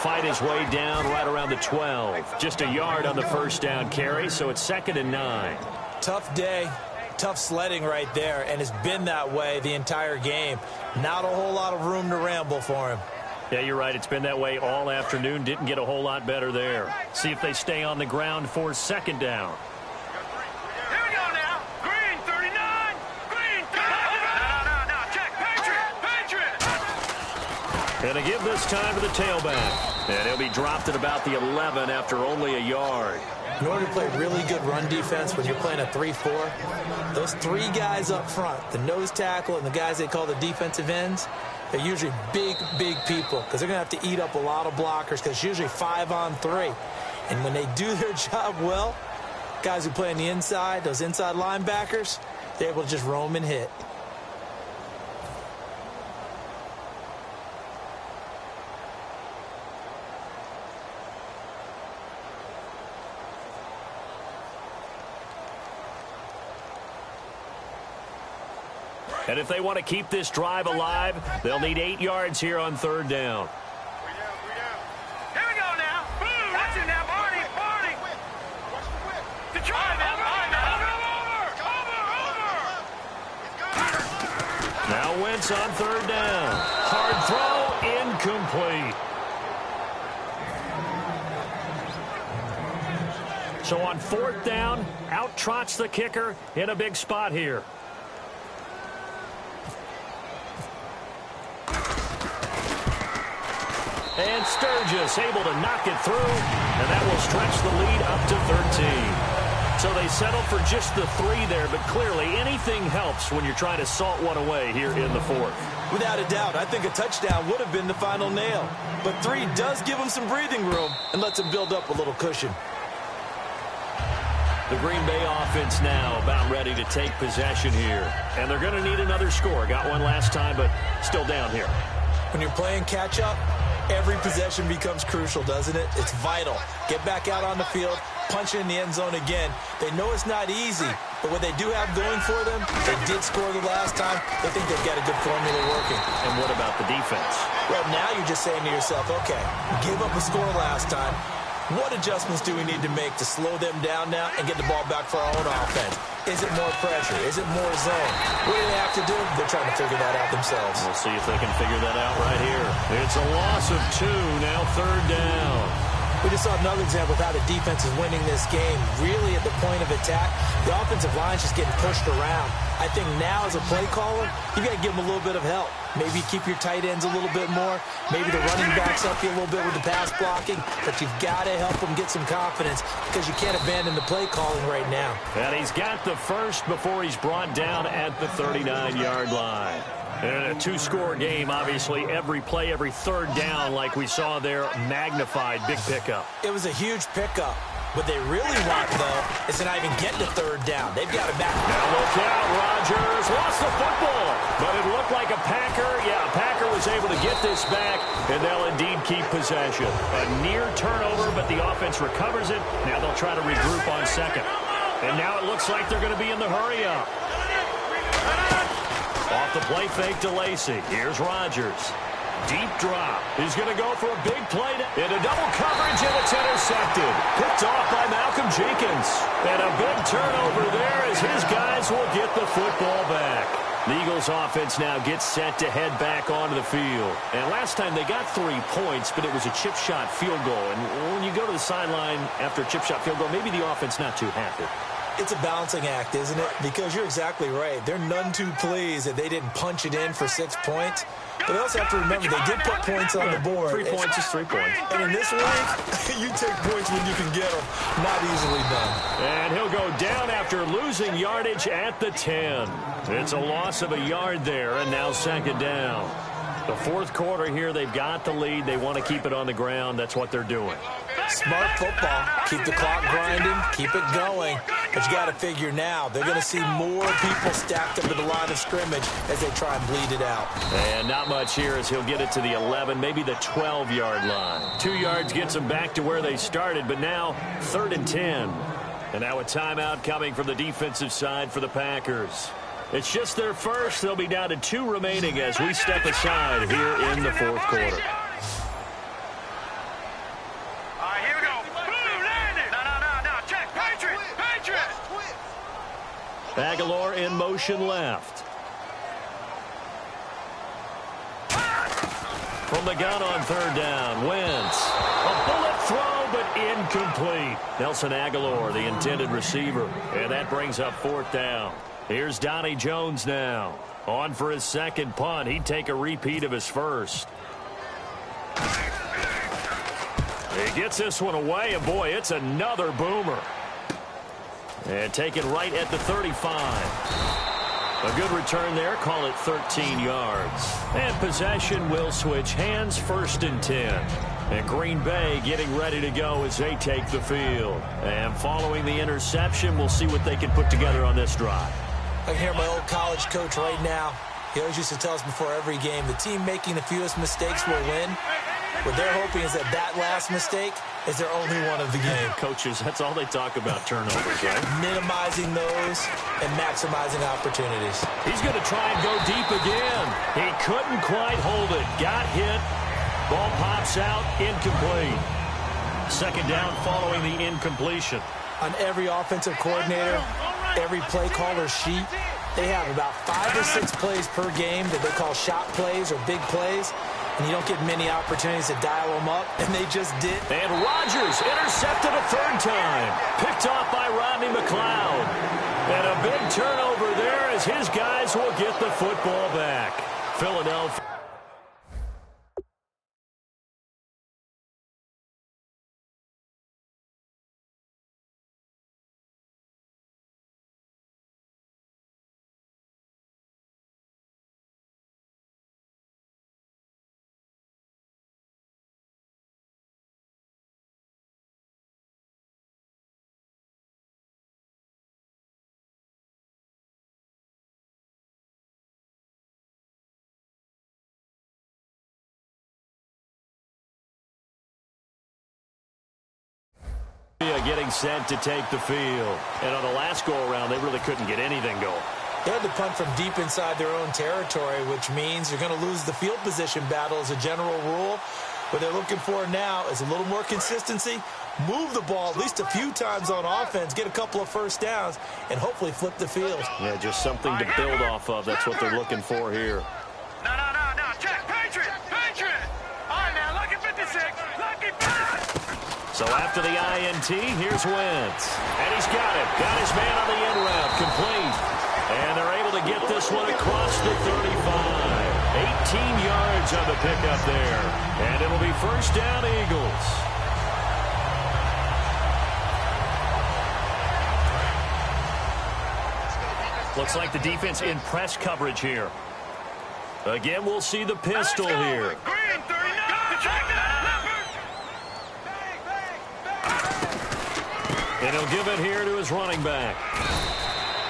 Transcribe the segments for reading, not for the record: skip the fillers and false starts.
fight his way down right around the 12. Just a yard on the first down carry, so it's 2nd and 9. Tough day, tough sledding right there, and it's been that way the entire game. Not a whole lot of room to ramble for him. Yeah, you're right. It's been that way all afternoon. Didn't get a whole lot better there. See if they stay on the ground for 2nd down. Here we go now. Green, 39. Green, 39. No, check. Patriot. And they give this time to the tailback. And he'll be dropped at about the 11 after only a yard. In order to play really good run defense when you're playing a 3-4, those 3 guys up front, the nose tackle and the guys they call the defensive ends, they're usually big people because they're going to have to eat up a lot of blockers because it's usually 5-on-3. And when they do their job well, guys who play on the inside, those inside linebackers, they're able to just roam and hit. And if they want to keep this drive alive, they'll need 8 yards here on 3rd down. Here we go now. Boom. That's it now. Barney. The drive. Over. Now Wentz on 3rd down. Hard throw, incomplete. So on 4th down, out trots the kicker in a big spot here. And Sturgis able to knock it through, and that will stretch the lead up to 13. So they settle for just the 3 there, but clearly anything helps when you're trying to salt one away here in the 4th. Without a doubt, I think a touchdown would have been the final nail. But 3 does give them some breathing room and lets them build up a little cushion. The Green Bay offense now about ready to take possession here. And they're going to need another score. Got one last time, but still down here. When you're playing catch-up, every possession becomes crucial, doesn't it? It's vital. Get back out on the field, punch it in the end zone again. They know it's not easy, but what they do have going for them, they did score the last time. They think they've got a good formula working. And what about the defense? Well, now you're just saying to yourself, okay, give up a score last time. What adjustments do we need to make to slow them down now and get the ball back for our own offense? Is it more pressure? Is it more zone? What do they have to do? They're trying to figure that out themselves. We'll see if they can figure that out right here. It's a loss of 2, now 3rd down. We just saw another example of how the defense is winning this game. Really at the point of attack, the offensive line's just getting pushed around. I think now as a play caller, you got to give them a little bit of help. Maybe keep your tight ends a little bit more. Maybe the running backs help you a little bit with the pass blocking. But you've got to help them get some confidence because you can't abandon the play calling right now. And he's got the first before he's brought down at the 39-yard line. And a 2-score game, obviously, every play, every 3rd down, like we saw there, magnified, big pickup. It was a huge pickup. What they really want, though, is to not even get to 3rd down. They've got it back. Now look out, Rodgers lost the football. But it looked like a Packer. Yeah, a Packer was able to get this back, and they'll indeed keep possession. A near turnover, but the offense recovers it. Now they'll try to regroup on 2nd. And now it looks like they're going to be in the hurry-up. Off the play fake to Lacy. Here's Rodgers. Deep drop. He's going to go for a big play. Into double coverage, and it's intercepted. Picked off by Malcolm Jenkins. And a big turnover there as his guys will get the football back. The Eagles offense now gets set to head back onto the field. And last time they got 3 points, but it was a chip shot field goal. And when you go to the sideline after a chip shot field goal, maybe the offense not too happy. It's a balancing act, isn't it? Because you're exactly right. They're none too pleased that they didn't punch it in for 6 points. But they also have to remember they did put points on the board. 3 points is 3 points. And in this league, you take points when you can get them. Not easily done. And he'll go down after losing yardage at the 10. It's a loss of a yard there, and now 2nd down. The 4th quarter here, they've got the lead. They want to keep it on the ground. That's what they're doing. Smart football. Keep the clock grinding. Keep it going. But you got to figure now, they're going to see more people stacked up at the line of scrimmage as they try and bleed it out. And not much here as he'll get it to the 11, maybe the 12-yard line. 2 yards gets them back to where they started, but now 3rd and 10. And now a timeout coming from the defensive side for the Packers. It's just their first. They'll be down to 2 remaining as we step aside here in the 4th quarter. Aguilar in motion left. From the gun on third down, Wentz. A bullet throw, but incomplete. Nelson Aguilar, the intended receiver. And that brings up fourth down. Here's Donnie Jones now. On for his second punt. He'd take a repeat of his first. He gets this one away, and boy, it's another boomer. And taken right at the 35. A good return there. Call it 13 yards. And possession will switch hands, 1st and 10. And Green Bay getting ready to go as they take the field. And following the interception, we'll see what they can put together on this drive. I can hear my old college coach right now. He always used to tell us before every game, the team making the fewest mistakes will win. What they're hoping is that last mistake is their only one of the game. Coaches, that's all they talk about, turnovers, right? Minimizing those and maximizing opportunities. He's going to try and go deep again. He couldn't quite hold it. Got hit. Ball pops out. Incomplete. Second down following the incompletion. On every offensive coordinator, every play caller sheet, they have about 5 or 6 plays per game that they call shot plays or big plays. And you don't get many opportunities to dial them up, and they just did. And Rodgers intercepted a third time. Picked off by Rodney McLeod. And a big turnover there as his guys will get the football back. Philadelphia. Getting set to take the field. And on the last go-around, they really couldn't get anything going. They had to punt from deep inside their own territory, which means you're going to lose the field position battle as a general rule. What they're looking for now is a little more consistency, move the ball at least a few times on offense, get a couple of first downs, and hopefully flip the field. Yeah, just something to build off of. That's what they're looking for here. No. Check. Patriot. All right, now, lucky 56. Lucky 56. So after the INT, here's Wentz. And he's got it. Got his man on the end route. Complete. And they're able to get this one across the 35. 18 yards on the pickup there. And it'll be first down, Eagles. Looks like the defense in press coverage here. Again, we'll see the pistol here. Green, 39. And he'll give it here to his running back.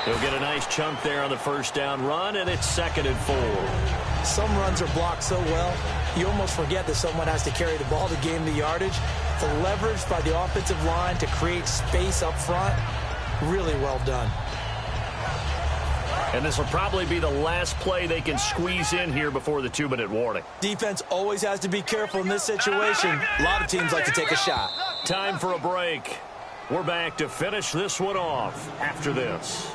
He'll get a nice chunk there on the first down run, and it's 2nd and 4. Some runs are blocked so well, you almost forget that someone has to carry the ball to gain the yardage. The leverage by the offensive line to create space up front, really well done. And this will probably be the last play they can squeeze in here before the 2-minute warning. Defense always has to be careful in this situation. A lot of teams like to take a shot. Time for a break. We're back to finish this one off after this.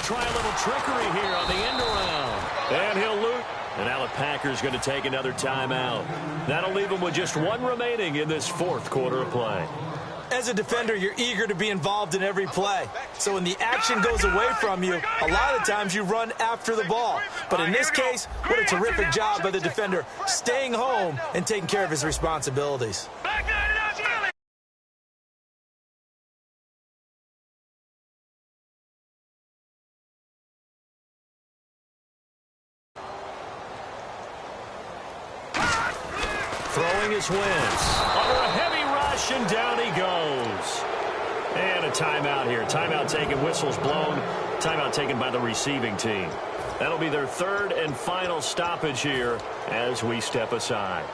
Try a little trickery here on the end around. And he'll loot. And now the Packers going to take another timeout. That'll leave them with just one remaining in this 4th quarter of play. As a defender, you're eager to be involved in every play. So when the action goes away from you, a lot of times you run after the ball. But in this case, what a terrific job by the defender staying home and taking care of his responsibilities. Throwing his Wentz. Under a heavy rush, and down he goes. And a timeout here. Timeout taken, whistles blown. Timeout taken by the receiving team. That'll be their third and final stoppage here as we step aside.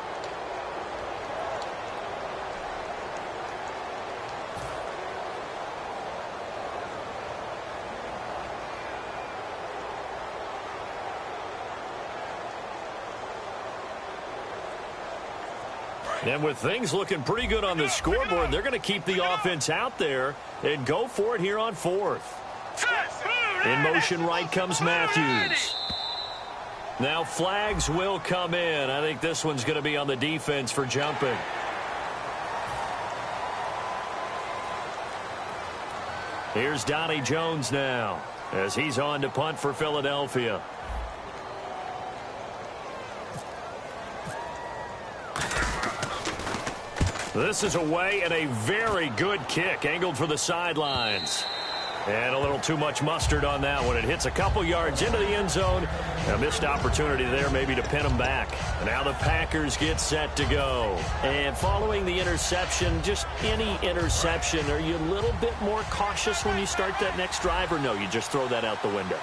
And with things looking pretty good on the scoreboard, they're going to keep the offense out there and go for it here on fourth. In motion right comes Matthews. Now flags will come in. I think this one's going to be on the defense for jumping. Here's Donnie Jones now as he's on to punt for Philadelphia. This is away and a very good kick angled for the sidelines. And a little too much mustard on that one. It hits a couple yards into the end zone. A missed opportunity there maybe to pin them back. Now the Packers get set to go. And following the interception, just any interception, are you a little bit more cautious when you start that next drive, or no, you just throw that out the window?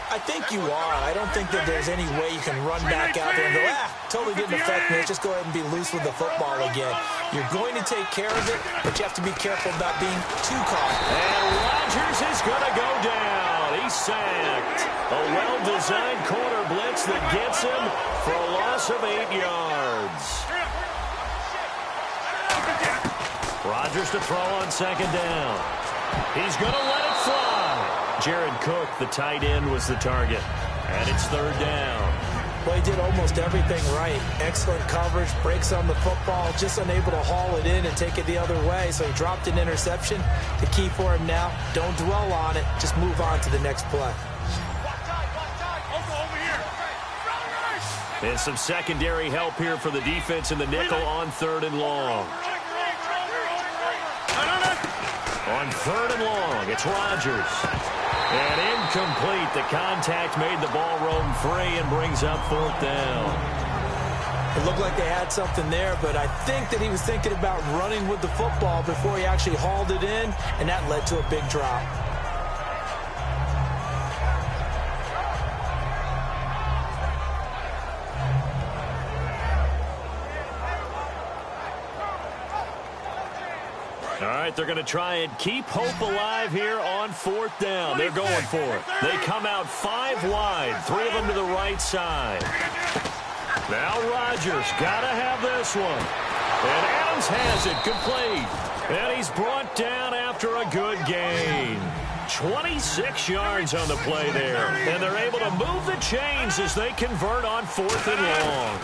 I think you are. I don't think that there's any way you can run back out there and go, totally didn't affect me. Let's just go ahead and be loose with the football again. You're going to take care of it, but you have to be careful about being too caught. And Rodgers is going to go down. He's sacked. A well-designed corner blitz that gets him for a loss of 8 yards. Rodgers to throw on second down. He's going to let it fly. Jared Cook, the tight end, was the target. And it's third down. Well, he did almost everything right. Excellent coverage, breaks on the football, just unable to haul it in and take it the other way. So he dropped an interception. The key for him now, don't dwell on it. Just move on to the next play. And some secondary help here for the defense in the nickel on third and long. On third and long, it's Rodgers. And incomplete. The contact made the ball roam free and brings up fourth down. It looked like they had something there, but I think that he was thinking about running with the football before he actually hauled it in, and that led to a big drop. All right, they're going to try and keep hope alive here on fourth down. They're going for it. They come out 5 wide, 3 of them to the right side. Now Rodgers got to have this one. And Adams has it, complete. And he's brought down after a good gain. 26 yards on the play there. And they're able to move the chains as they convert on fourth and long.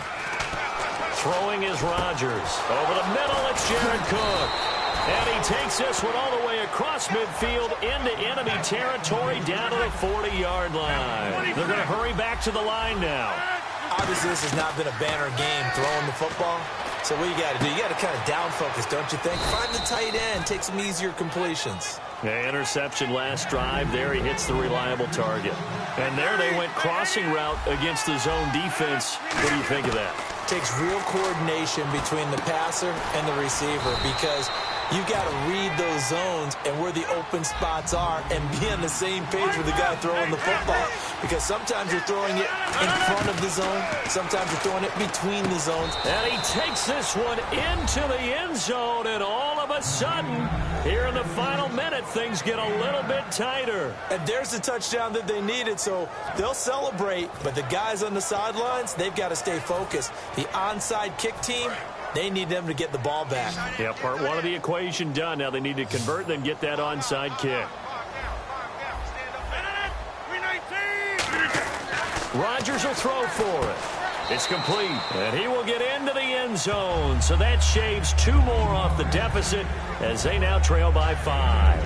Throwing is Rodgers. Over the middle, it's Jared Cook. And he takes this one all the way across midfield into enemy territory down to the 40-yard line. They're going to hurry back to the line now. Obviously, this has not been a banner game throwing the football. So what you got to do, you got to kind of down focus, don't you think? Find the tight end, take some easier completions. Yeah, interception last drive. There he hits the reliable target. And there they went crossing route against the zone defense. What do you think of that? Takes real coordination between the passer and the receiver, because you've got to read those zones and where the open spots are and be on the same page with the guy throwing the football. Because sometimes you're throwing it in front of the zone. Sometimes you're throwing it between the zones. And he takes this one into the end zone, and all of a sudden, here in the final minute, things get a little bit tighter. And there's the touchdown that they needed, so they'll celebrate. But the guys on the sidelines, they've got to stay focused. The onside kick team, they need them to get the ball back. Yeah, part one of the equation done. Now they need to convert, then get that onside kick. Rodgers will throw for it. It's complete, and he will get into the end zone. So that shaves 2 more off the deficit as they now trail by 5.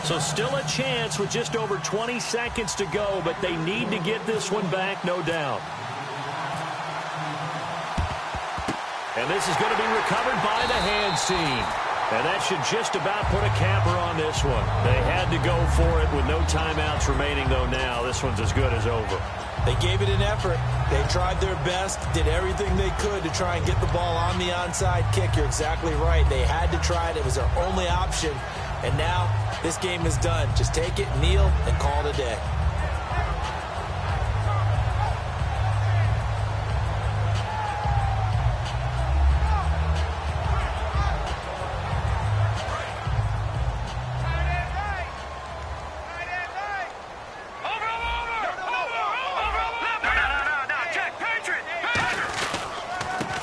So still a chance with just over 20 seconds to go, but they need to get this one back, no doubt. And this is going to be recovered by the hands team. And that should just about put a capper on this one. They had to go for it with no timeouts remaining, though. Now this one's as good as over. They gave it an effort. They tried their best, did everything they could to try and get the ball on the onside kick. You're exactly right. They had to try it. It was their only option. And now this game is done. Just take it, kneel, and call it a day.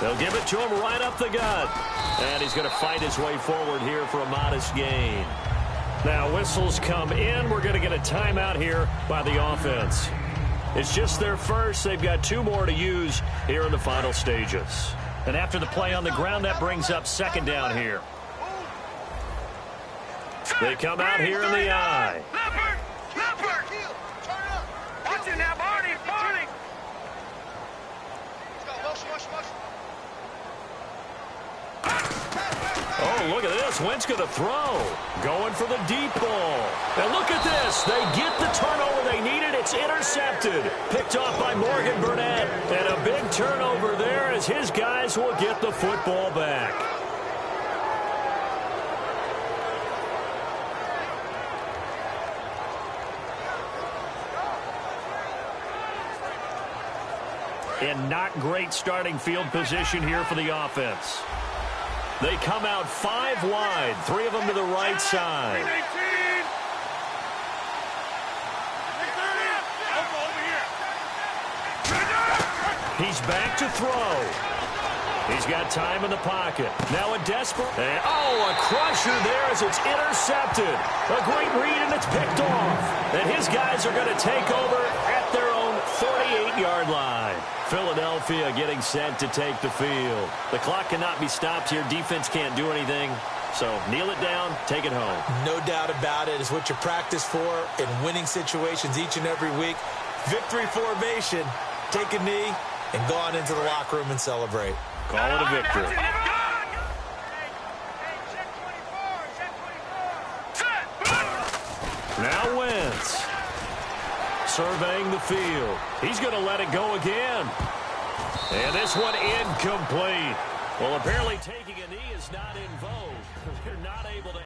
They'll give it to him right up the gut. And he's going to fight his way forward here for a modest gain. Now whistles come in. We're going to get a timeout here by the offense. It's just their first. They've got 2 more to use here in the final stages. And after the play on the ground, that brings up second down here. They come out here in the eye. Watch it now, Barney. Oh, look at this. Wentz going to throw. Going for the deep ball. And look at this. They get the turnover they needed. It's intercepted. Picked off by Morgan Burnett. And a big turnover there as his guys will get the football back. And not great starting field position here for the offense. They come out 5 wide, 3 of them to the right side. He's back to throw. He's got time in the pocket. Now a desperate. And, a crusher there as it's intercepted. A great read, and it's picked off. And his guys are going to take over at their own 48-yard line. Philadelphia getting set to take the field. The clock cannot be stopped here. Defense can't do anything. So kneel it down, take it home. No doubt about it. It's what you practice for in winning situations each and every week. Victory formation. Take a knee and go on into the locker room and celebrate. Call it a victory. Now Wentz. Surveying the field. He's going to let it go again. And this one incomplete. Well, apparently taking a knee is not in vogue. They're not able to.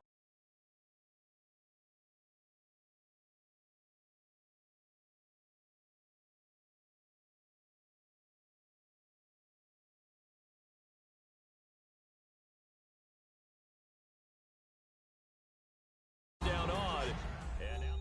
Down on. And now.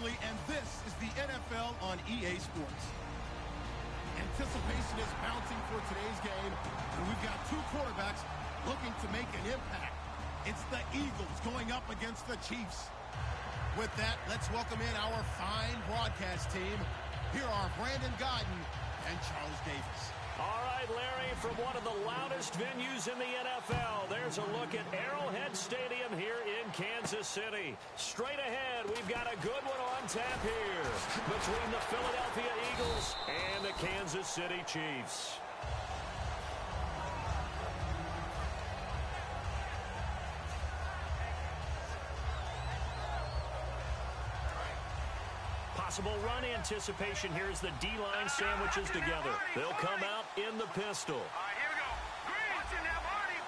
Beasley, and this is the NFL on EA Sports. Anticipation is bouncing for today's game, and we've got two quarterbacks looking to make an impact. It's the Eagles going up against the Chiefs. With that, let's welcome in our fine broadcast team. Here are Brandon Godden and Charles Davis. All right, Larry, from one of the loudest venues in the NFL, there's a look at Arrowhead Stadium here in Kansas City. Straight ahead, we've got a good one on tap here between the Philadelphia Eagles and the Kansas City Chiefs. Possible run anticipation here as the D-line sandwiches together. They'll come out in the pistol. All right, here we go. Green. Watch it now, Barney.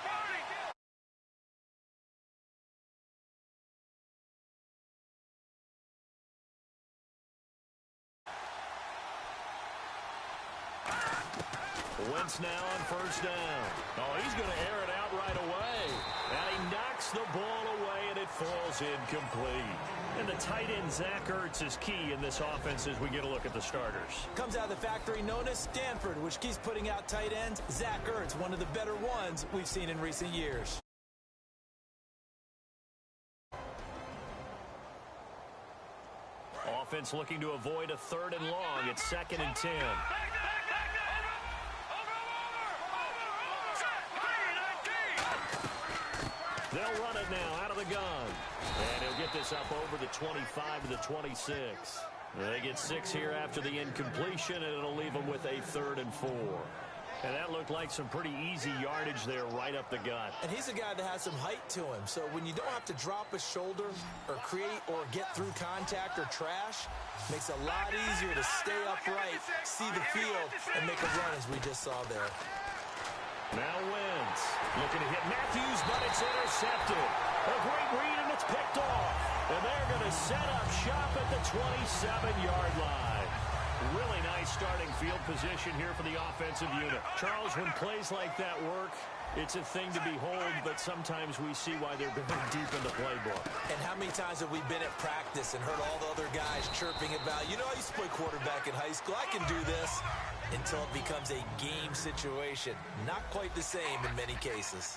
Wentz now on first down. Oh, he's going to air it out right away. And he knocks the ball away, and it falls incomplete. And the tight end, Zach Ertz, is key in this offense as we get a look at the starters. Comes out of the factory known as Stanford, which keeps putting out tight ends. Zach Ertz, one of the better ones we've seen in recent years. Offense looking to avoid a 3rd and long. It's 2nd and 10. They'll run it now out of the gun. And he'll get this up over the 25 to the 26. They get 6 here after the incompletion, and it'll leave them with a 3rd and 4. And that looked like some pretty easy yardage there right up the gut. And he's a guy that has some height to him. So when you don't have to drop a shoulder or create or get through contact or trash, makes it a lot easier to stay upright, see the field, and make a run as we just saw there. Now Wentz looking to hit Matthews, but it's intercepted. A great read, and it's picked off. And they're going to set up shop at the 27-yard line. Really nice starting field position here for the offensive unit. Charles, when plays like that work, it's a thing to behold, but sometimes we see why they're going deep in the playbook. And how many times have we been at practice and heard all the other guys chirping about, you know, I used to play quarterback in high school, I can do this, until it becomes a game situation. Not quite the same in many cases.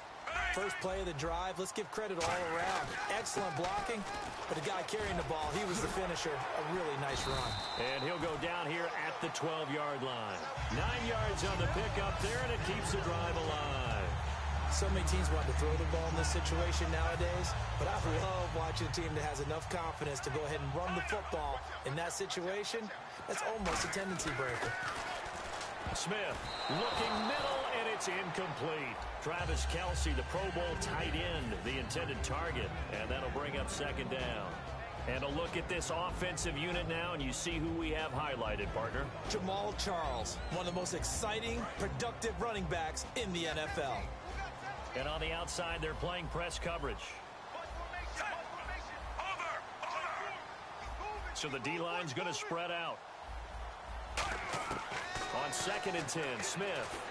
First play of the drive, let's give credit all around. Excellent blocking, but the guy carrying the ball, he was the finisher. A really nice run. And he'll go down here at the 12-yard line. 9 yards on the pickup there, and it keeps the drive alive. So many teams want to throw the ball in this situation nowadays, but I love watching a team that has enough confidence to go ahead and run the football in that situation. That's almost a tendency breaker. Smith looking middle, and it's incomplete. Travis Kelce, the Pro Bowl tight end, the intended target, and that'll bring up 2nd down. And a look at this offensive unit now, and you see who we have highlighted, partner. Jamal Charles, one of the most exciting, productive running backs in the NFL. And on the outside, they're playing press coverage. So the D-line's going to spread out. On 2nd and 10, Smith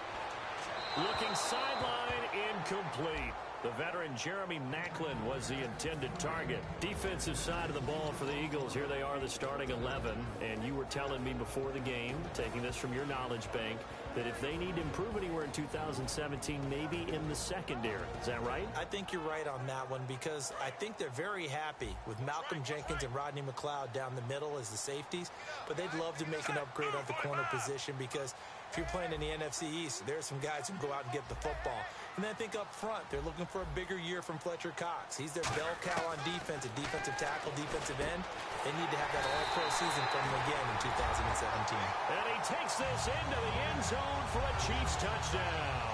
looking sideline, incomplete. The veteran Jeremy Maclin was the intended target. Defensive side of the ball for the Eagles. Here they are, the starting 11. And you were telling me before the game, taking this from your knowledge bank, that if they need to improve anywhere in 2017, maybe in the secondary. Is that right? I think you're right on that one, because I think they're very happy with Malcolm Jenkins and Rodney McLeod down the middle as the safeties. But they'd love to make an upgrade at the corner position, because if you're playing in the NFC East, there are some guys who can go out and get the football. And then I think up front, they're looking for a bigger year from Fletcher Cox. He's their bell cow on defense, a defensive tackle, defensive end. They need to have that all-pro season from him again in 2017. And he takes this into the end zone for a Chiefs touchdown.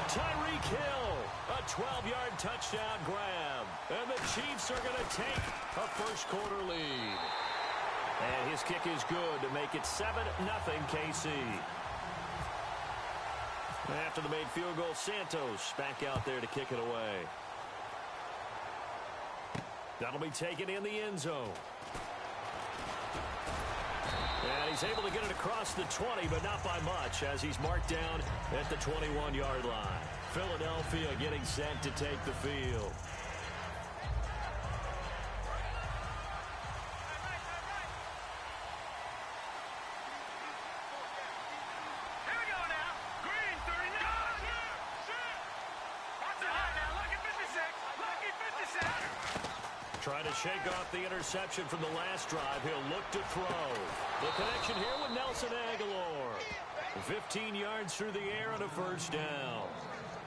Tyreek Hill, a 12-yard touchdown grab. And the Chiefs are going to take a first-quarter lead. And his kick is good to make it 7-0 KC. After the made field goal, Santos back out there to kick it away. That'll be taken in the end zone. And he's able to get it across the 20, but not by much, as he's marked down at the 21-yard line. Philadelphia getting set to take the field. to shake off the interception from the last drive, he'll look to throw. The connection here with Nelson Aguilar. 15 yards through the air and a first down.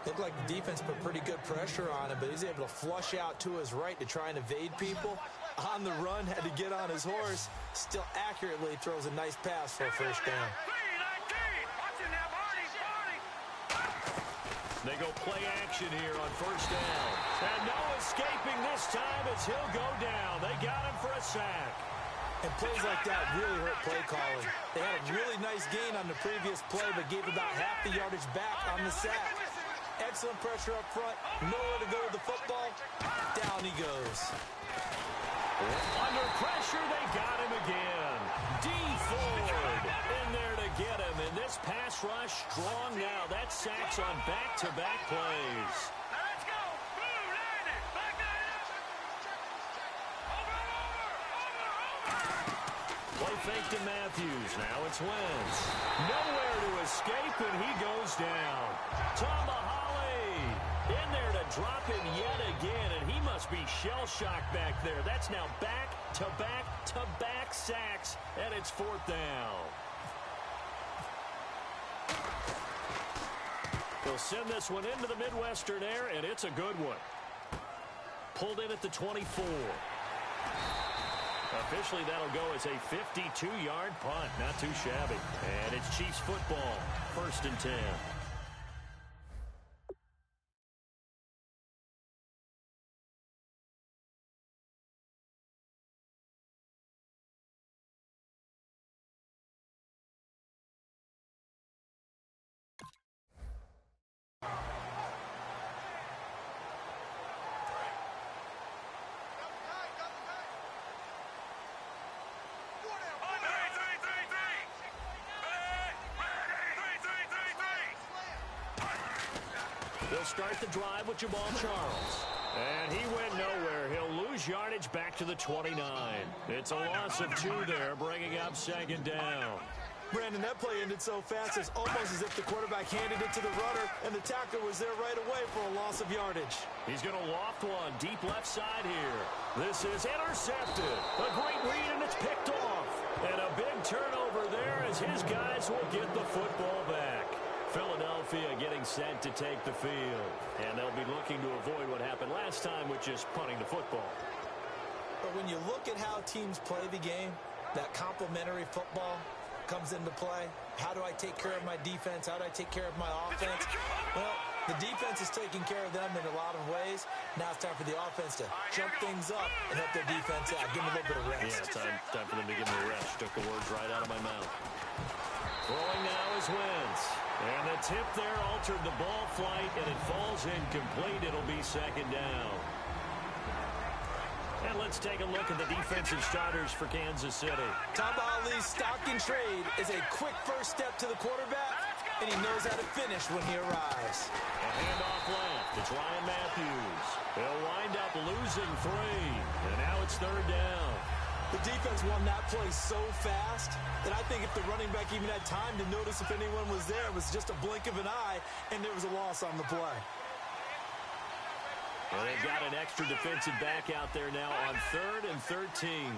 Looked like the defense put pretty good pressure on him, but he's able to flush out to his right to try and evade people. On the run, had to get on his horse. Still accurately throws a nice pass for a first down. They go play action here on first down. And no escaping this time as he'll go down. They got him for a sack. And plays like that really hurt play calling. They had a really nice gain on the previous play, but gave about half the yardage back on the sack. Excellent pressure up front. Nowhere to go with the football. Down he goes. Under pressure, they got him again. D. Ford in there to get him. And this pass rush strong now. That sacks on back-to-back plays. Let's go. Blue, land it. Back that up. Over. Play fake to Matthews. Now it's Wentz. Nowhere to escape, and he goes down. Tomahawley in there to drop him yet again, and he must be shell-shocked back there. That's now back-to-back-to-back sacks, and it's fourth down. They'll send this one into the Midwestern air, and it's a good one. Pulled in at the 24. Officially, that'll go as a 52-yard punt. Not too shabby. And it's Chiefs football, 1st and 10. They'll start the drive with Jamal Charles. And he went nowhere. He'll lose yardage back to the 29. It's a loss of 2 there, bringing up 2nd down. Brandon, that play ended so fast, it's almost as if the quarterback handed it to the runner, and the tackler was there right away for a loss of yardage. He's going to loft one deep left side here. This is intercepted. A great read, and it's picked off. And a big turnover there as his guys will get the football back. Philadelphia getting set to take the field. And they'll be looking to avoid what happened last time with just punting the football. But when you look at how teams play the game, that complementary football comes into play. How do I take care of my defense? How do I take care of my offense? Well, the defense is taking care of them in a lot of ways. Now it's time for the offense to jump things up and help their defense out. Give them a little bit of rest. Yeah, time for them to give them a rest. Took the words right out of my mouth. Throwing now is Wentz. And the tip there altered the ball flight, and it falls incomplete. It'll be 2nd down. And let's take a look at the defensive starters for Kansas City. Tomahawley's stock in trade is a quick first step to the quarterback, and he knows how to finish when he arrives. A handoff left. It's Ryan Matthews. He'll wind up losing 3. And now it's 3rd down. The defense won that play so fast that I think if the running back even had time to notice if anyone was there, it was just a blink of an eye, and there was a loss on the play. Well, they've got an extra defensive back out there now on 3rd and 13.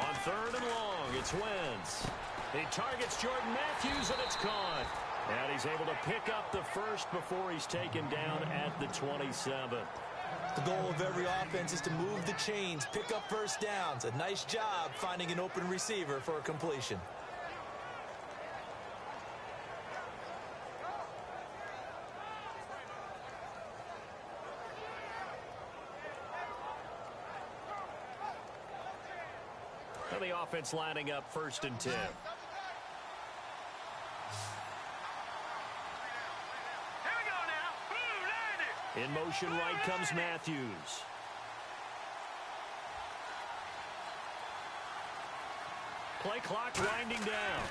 On 3rd and long, it's Wentz. He targets Jordan Matthews, and it's caught. And he's able to pick up the first before he's taken down at the 27. The goal of every offense is to move the chains, pick up first downs. A nice job finding an open receiver for a completion. And the offense lining up 1st and 10. In motion right comes Matthews. Play clock winding down.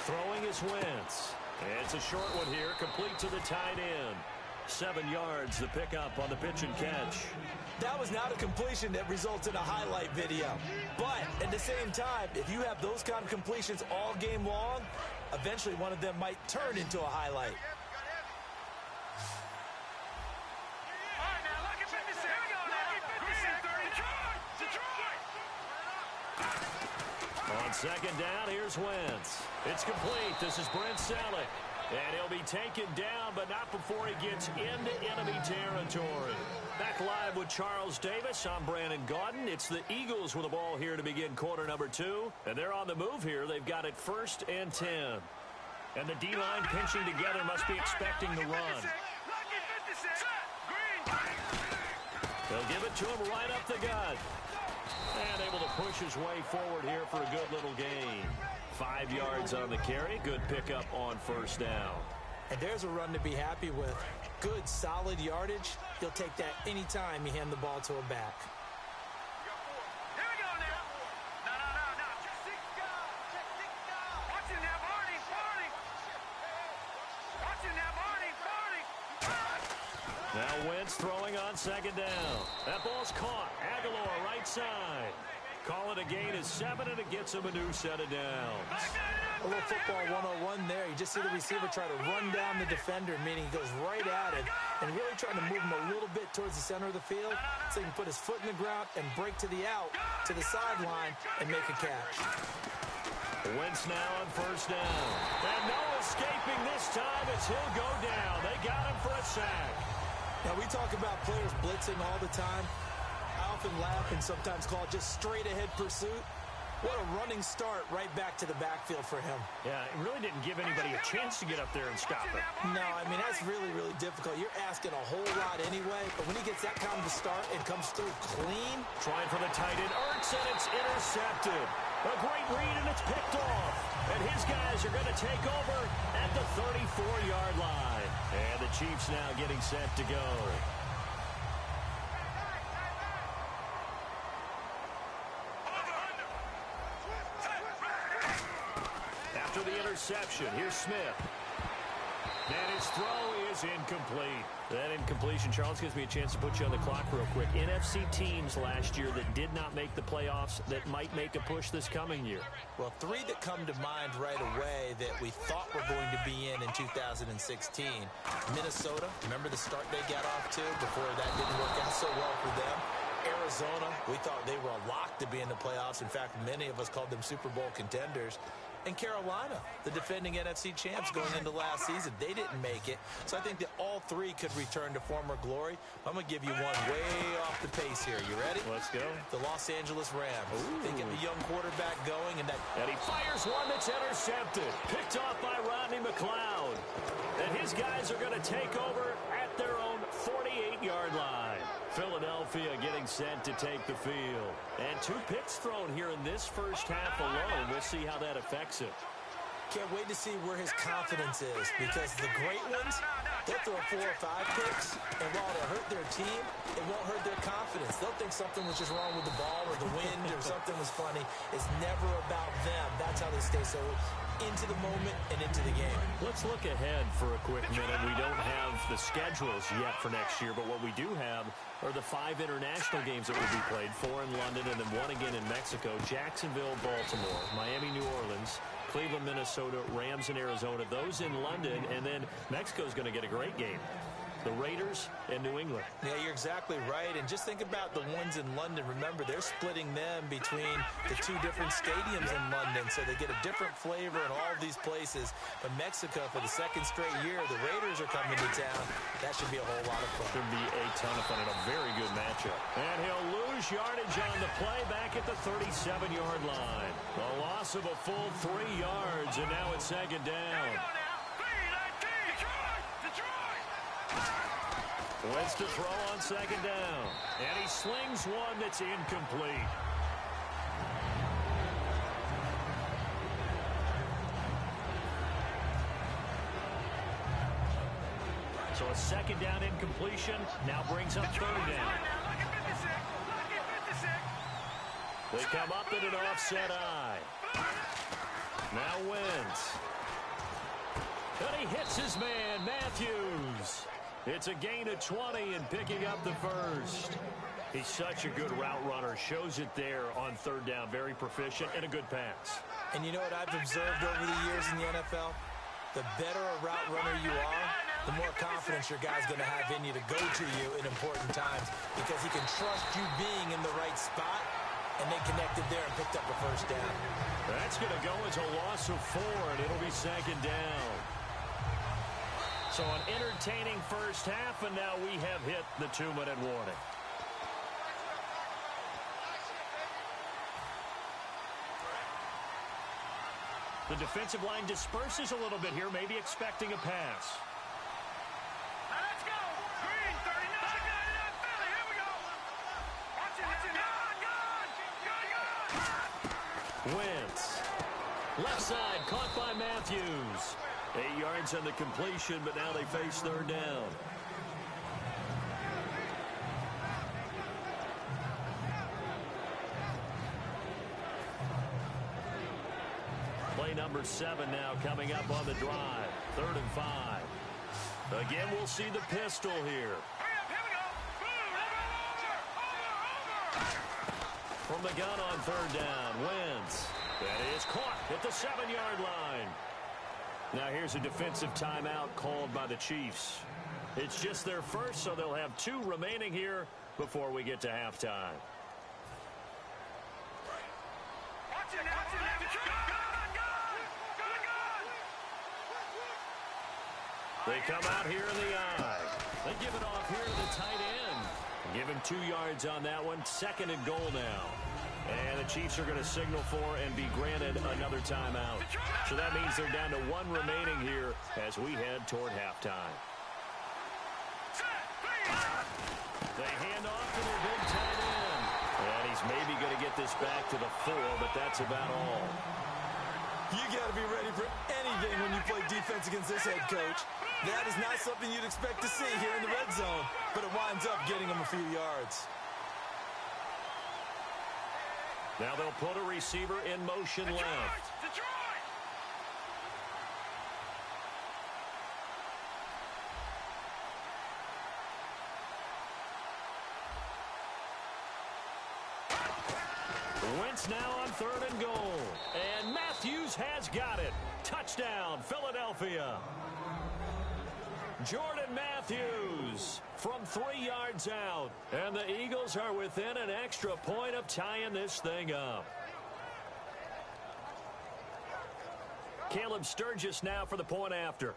Throwing is Wentz. It's a short one here, complete to the tight end. 7 yards, the pickup on the pitch and catch. That was not a completion that results in a highlight video. But at the same time, if you have those kind of completions all game long, eventually one of them might turn into a highlight. On second down, here's Wentz. It's complete. This is Brent Selleck. And he'll be taken down, but not before he gets into enemy territory. Back live with Charles Davis. I'm Brandon Gaudin. It's the Eagles with the ball here to begin quarter number 2. And they're on the move here. They've got it 1st and 10. And the D-line pinching together must be expecting the run. They'll give it to him right up the gut. And able to push his way forward here for a good little gain. 5 yards on the carry. Good pickup on 1st down. And there's a run to be happy with. Good, solid yardage. He'll take that anytime you hand the ball to a back. Here we go now. No. Just 6 guys. Watch him now, Barney. Watch him now, Barney. Now Wentz throwing on second down. That ball's caught. Aguilar right side. Call it a gain of 7, and it gets him a new set of downs. A little football 101 there. You just see the receiver try to run down the defender, meaning he goes right at it, and really trying to move him a little bit towards the center of the field so he can put his foot in the ground and break to the out, to the sideline, and make a catch. Wentz now on 1st down. And no escaping this time as he'll go down. They got him for a sack. Now, we talk about players blitzing all the time. I often laugh and sometimes call it just straight-ahead pursuit. What a running start right back to the backfield for him. Yeah, it really didn't give anybody a chance to get up there and stop it. No, I mean, that's really, really difficult. You're asking a whole lot anyway, but when he gets that kind of a start and comes through clean. Trying for the tight end, Ertz, and it's intercepted. A great read, and it's picked off. And his guys are going to take over at the 34-yard line. And the Chiefs now getting set to go. After the interception, here's Smith. And his throw is incomplete. That incompletion, Charles, gives me a chance to put you on the clock real quick. NFC teams last year that did not make the playoffs that might make a push this coming year. Well, 3 that come to mind right away that we thought were going to be in 2016. Minnesota, remember the start they got off to before that didn't work out so well for them. Arizona, we thought they were a lock to be in the playoffs. In fact, many of us called them Super Bowl contenders. And Carolina, the defending NFC champs going into last season, they didn't make it. So I think that all 3 could return to former glory. I'm going to give you one way off the pace here. You ready? Let's go. The Los Angeles Rams. Ooh. They get the young quarterback going. And he fires one that's intercepted. Picked off by Rodney McLeod. And his guys are going to take over at their own 48-yard line. Philadelphia getting set to take the field. And 2 picks thrown here in this first half alone. We'll see how that affects it. Can't wait to see where his confidence is, because the great ones, they'll throw 4 or 5 picks, and while it'll hurt their team, it won't hurt their confidence. They'll think something was just wrong with the ball or the wind or something was funny. It's never about them. That's how they stay so into the moment and into the game. Let's look ahead for a quick minute. We don't have the schedules yet for next year, but what we do have are the 5 international games that will be played, 4 in London and then 1 again in Mexico, Jacksonville, Baltimore, Miami, New Orleans, Cleveland, Minnesota, Rams, and Arizona. Those in London, and then Mexico's going to get a great game. The Raiders and New England. Yeah, you're exactly right. And just think about the ones in London. Remember, they're splitting them between the 2 different stadiums in London, so they get a different flavor in all of these places. But Mexico, for the 2nd straight year, the Raiders are coming to town. That should be a whole lot of fun. Should be a ton of fun and a very good matchup. And he'll lose yardage on the play back at the 37-yard line. A loss of a full 3 yards, and now it's 2nd down. Wentz to throw on 2nd down. And he slings one that's incomplete. So a 2nd down incompletion now brings up 3rd down. They come up in an offset eye. Now Wentz. And he hits his man, Matthews. It's a gain of 20 and picking up the 1st. He's such a good route runner. Shows it there on 3rd down. Very proficient and a good pass. And you know what I've observed over the years in the NFL? The better a route runner you are, the more confidence your guy's going to have in you to go to you in important times, because he can trust you being in the right spot and they connected there and picked up a first down. That's going to go as a loss of 4, and it'll be second down. So an entertaining first half, and now we have hit the 2-minute warning. The defensive line disperses a little bit here, maybe expecting a pass. Let's go. Green, 39, 99, Philly. Here we go. Watch it. Good. Wentz. Left side, caught by Matthews. 8 yards on the completion, but now they face third down. Play number 7 now coming up on the drive. 3rd and 5. Again, we'll see the pistol here. Hurry up. Here we go. Boom. Over. From the gun on 3rd down, Wentz. That is caught at the 7-yard line. Now here's a defensive timeout called by the Chiefs. It's just their first, so they'll have 2 remaining here before we get to halftime. Watch it. They come out here in the eye. They give it off here to the tight end. Give him 2 yards on that one. 2nd and goal now. And the Chiefs are going to signal for and be granted another timeout. So that means they're down to 1 remaining here as we head toward halftime. They hand off to their big tight end. And he's maybe going to get this back to the 4, but that's about all. You got to be ready for anything when you play defense against this head coach. That is not something you'd expect to see here in the red zone, but it winds up getting them a few yards. Now they'll put a receiver in motion left. Detroit! Wentz now on 3rd and goal. And Matthews has got it. Touchdown, Philadelphia. Jordan Matthews from 3 yards out. And the Eagles are within an extra point of tying this thing up. Caleb Sturgis now for the point after.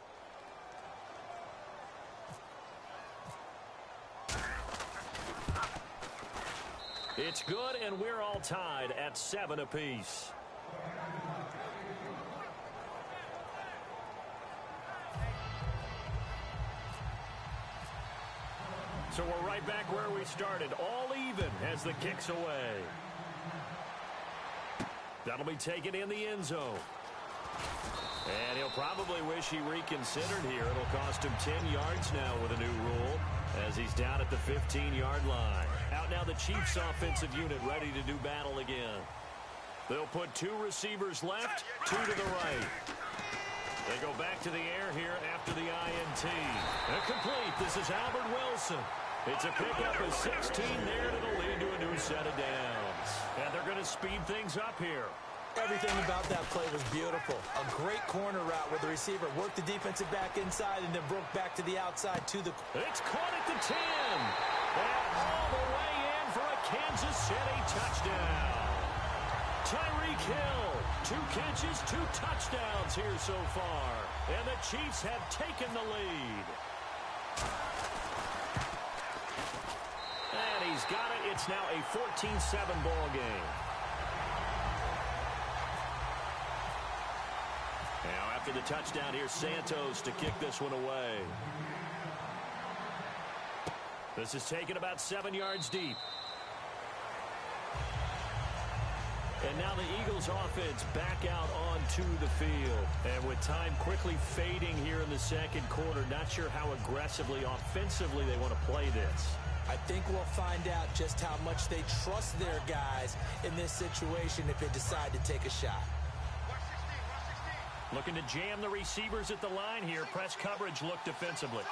It's good, and we're all tied at 7 apiece. So we're right back where we started, all even as the kick's away. That'll be taken in the end zone. And he'll probably wish he reconsidered here. It'll cost him 10 yards now with a new rule as he's down at the 15-yard line. Out now the Chiefs offensive unit ready to do battle again. They'll put 2 receivers left, 2 to the right. They go back to the air here after the INT. Complete. This is Albert Wilson. It's a pickup of 16 there to the lead to a new set of downs. And they're going to speed things up here. Everything about that play was beautiful. A great corner route where the receiver worked the defensive back inside and then broke back to the outside to the... It's caught at the 10. And all the way in for a Kansas City touchdown. Tyreek Hill, 2 catches, 2 touchdowns here so far. And the Chiefs have taken the lead. And he's got it. It's now a 14-7 ball game. Now after the touchdown, here's Santos to kick this one away. This is taken about 7 yards deep. And now the Eagles offense back out onto the field. And with time quickly fading here in the second quarter, not sure how aggressively, offensively they want to play this. I think we'll find out just how much they trust their guys in this situation if they decide to take a shot. Looking to jam the receivers at the line here. Press coverage look defensively.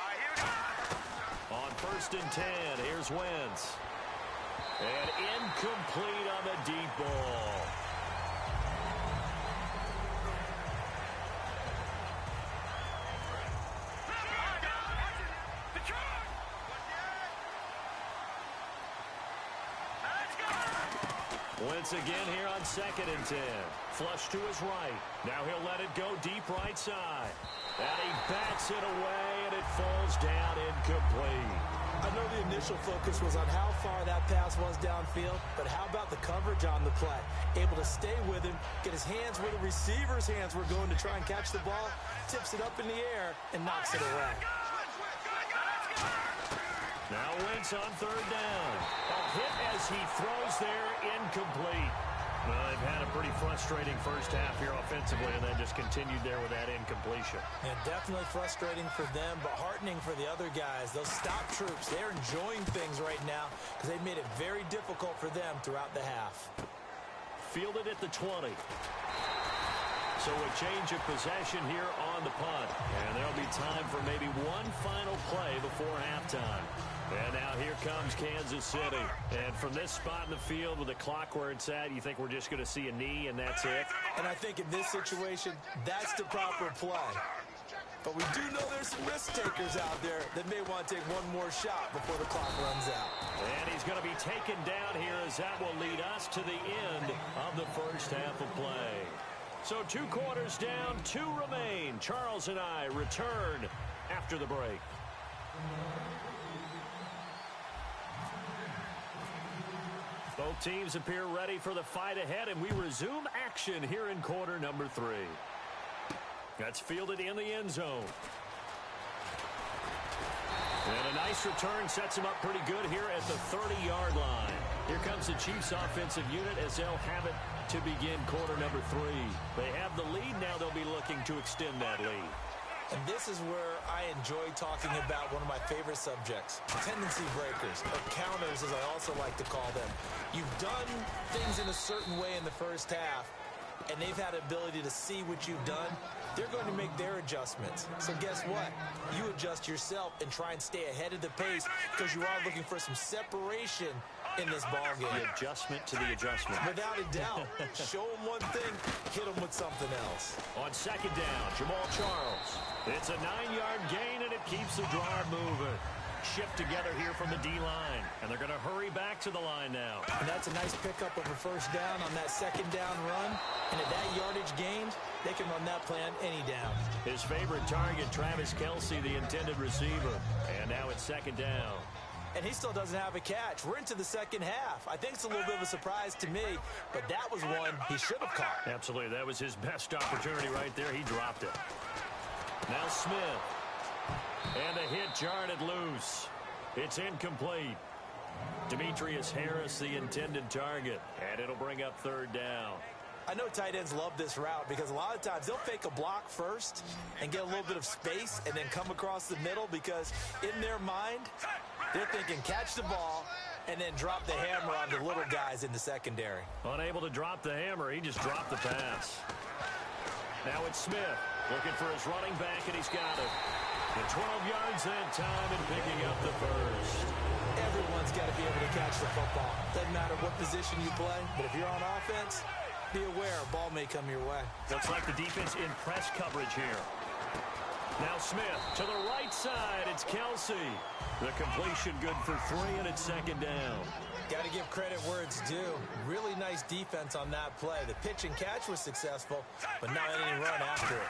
On 1st and 10, here's Wentz. And incomplete on the deep ball. Once again here on 2nd and 10. Flush to his right. Now he'll let it go deep right side. And he backs it away, and it falls down incomplete. I know the initial focus was on how far that pass was downfield, but how about the coverage on the play? Able to stay with him, get his hands where the receiver's hands were going to try and catch the ball, tips it up in the air, and knocks it away. Now Wentz on 3rd down. A hit as he throws there, incomplete. Well, they've had a pretty frustrating first half here offensively, and then just continued there with that incompletion. And definitely frustrating for them, but heartening for the other guys. Those stop troops, they're enjoying things right now because they've made it very difficult for them throughout the half. Fielded at the 20. So a change of possession here on the punt. And there'll be time for maybe one final play before halftime. And now here comes Kansas City. And from this spot in the field with the clock where it's at, you think we're just going to see a knee and that's it? And I think in this situation, that's the proper play. But we do know there's some risk takers out there that may want to take one more shot before the clock runs out. And he's going to be taken down here as that will lead us to the end of the first half of play. So 2 quarters down, 2 remain. Charles and I return after the break. Both teams appear ready for the fight ahead, and we resume action here in quarter number 3. That's fielded in the end zone. And a nice return sets him up pretty good here at the 30-yard line. Here comes the Chiefs offensive unit as they'll have it to begin quarter number 3. They have the lead. Now they'll be looking to extend that lead. And this is where I enjoy talking about one of my favorite subjects, tendency breakers, or counters as I also like to call them. You've done things in a certain way in the first half, and they've had the ability to see what you've done. They're going to make their adjustments. So guess what? You adjust yourself and try and stay ahead of the pace because you are looking for some separation in this ball game. The adjustment to the adjustment. Without a doubt. Show them one thing, hit them with something else. On 2nd down, Jamal Charles. It's a 9-yard gain, and it keeps the drive moving. Shift together here from the D-line, and they're going to hurry back to the line now. And that's a nice pickup of a first down on that 2nd down run. And at that yardage gained, they can run that play on any down. His favorite target, Travis Kelce, the intended receiver. And now it's 2nd down. And he still doesn't have a catch. We're into the second half. I think it's a little bit of a surprise to me, but that was one he should have caught. Absolutely. That was his best opportunity right there. He dropped it. Now Smith. And a hit jarred it loose. It's incomplete. Demetrius Harris, the intended target. And it'll bring up 3rd down. I know tight ends love this route because a lot of times they'll fake a block first and get a little bit of space and then come across the middle because in their mind, they're thinking catch the ball and then drop the hammer on the little guys in the secondary. Unable to drop the hammer, he just dropped the pass. Now it's Smith looking for his running back, and he's got it. The 12 yards that time and picking up the first. Everyone's got to be able to catch the football. Doesn't matter what position you play, but if you're on offense, be aware a ball may come your way. Looks like the defense in press coverage here. Now Smith to the right side. It's Kelce. The completion good for 3, and it's 2nd down. Got to give credit where it's due. Really nice defense on that play. The pitch and catch was successful, but not any run after it.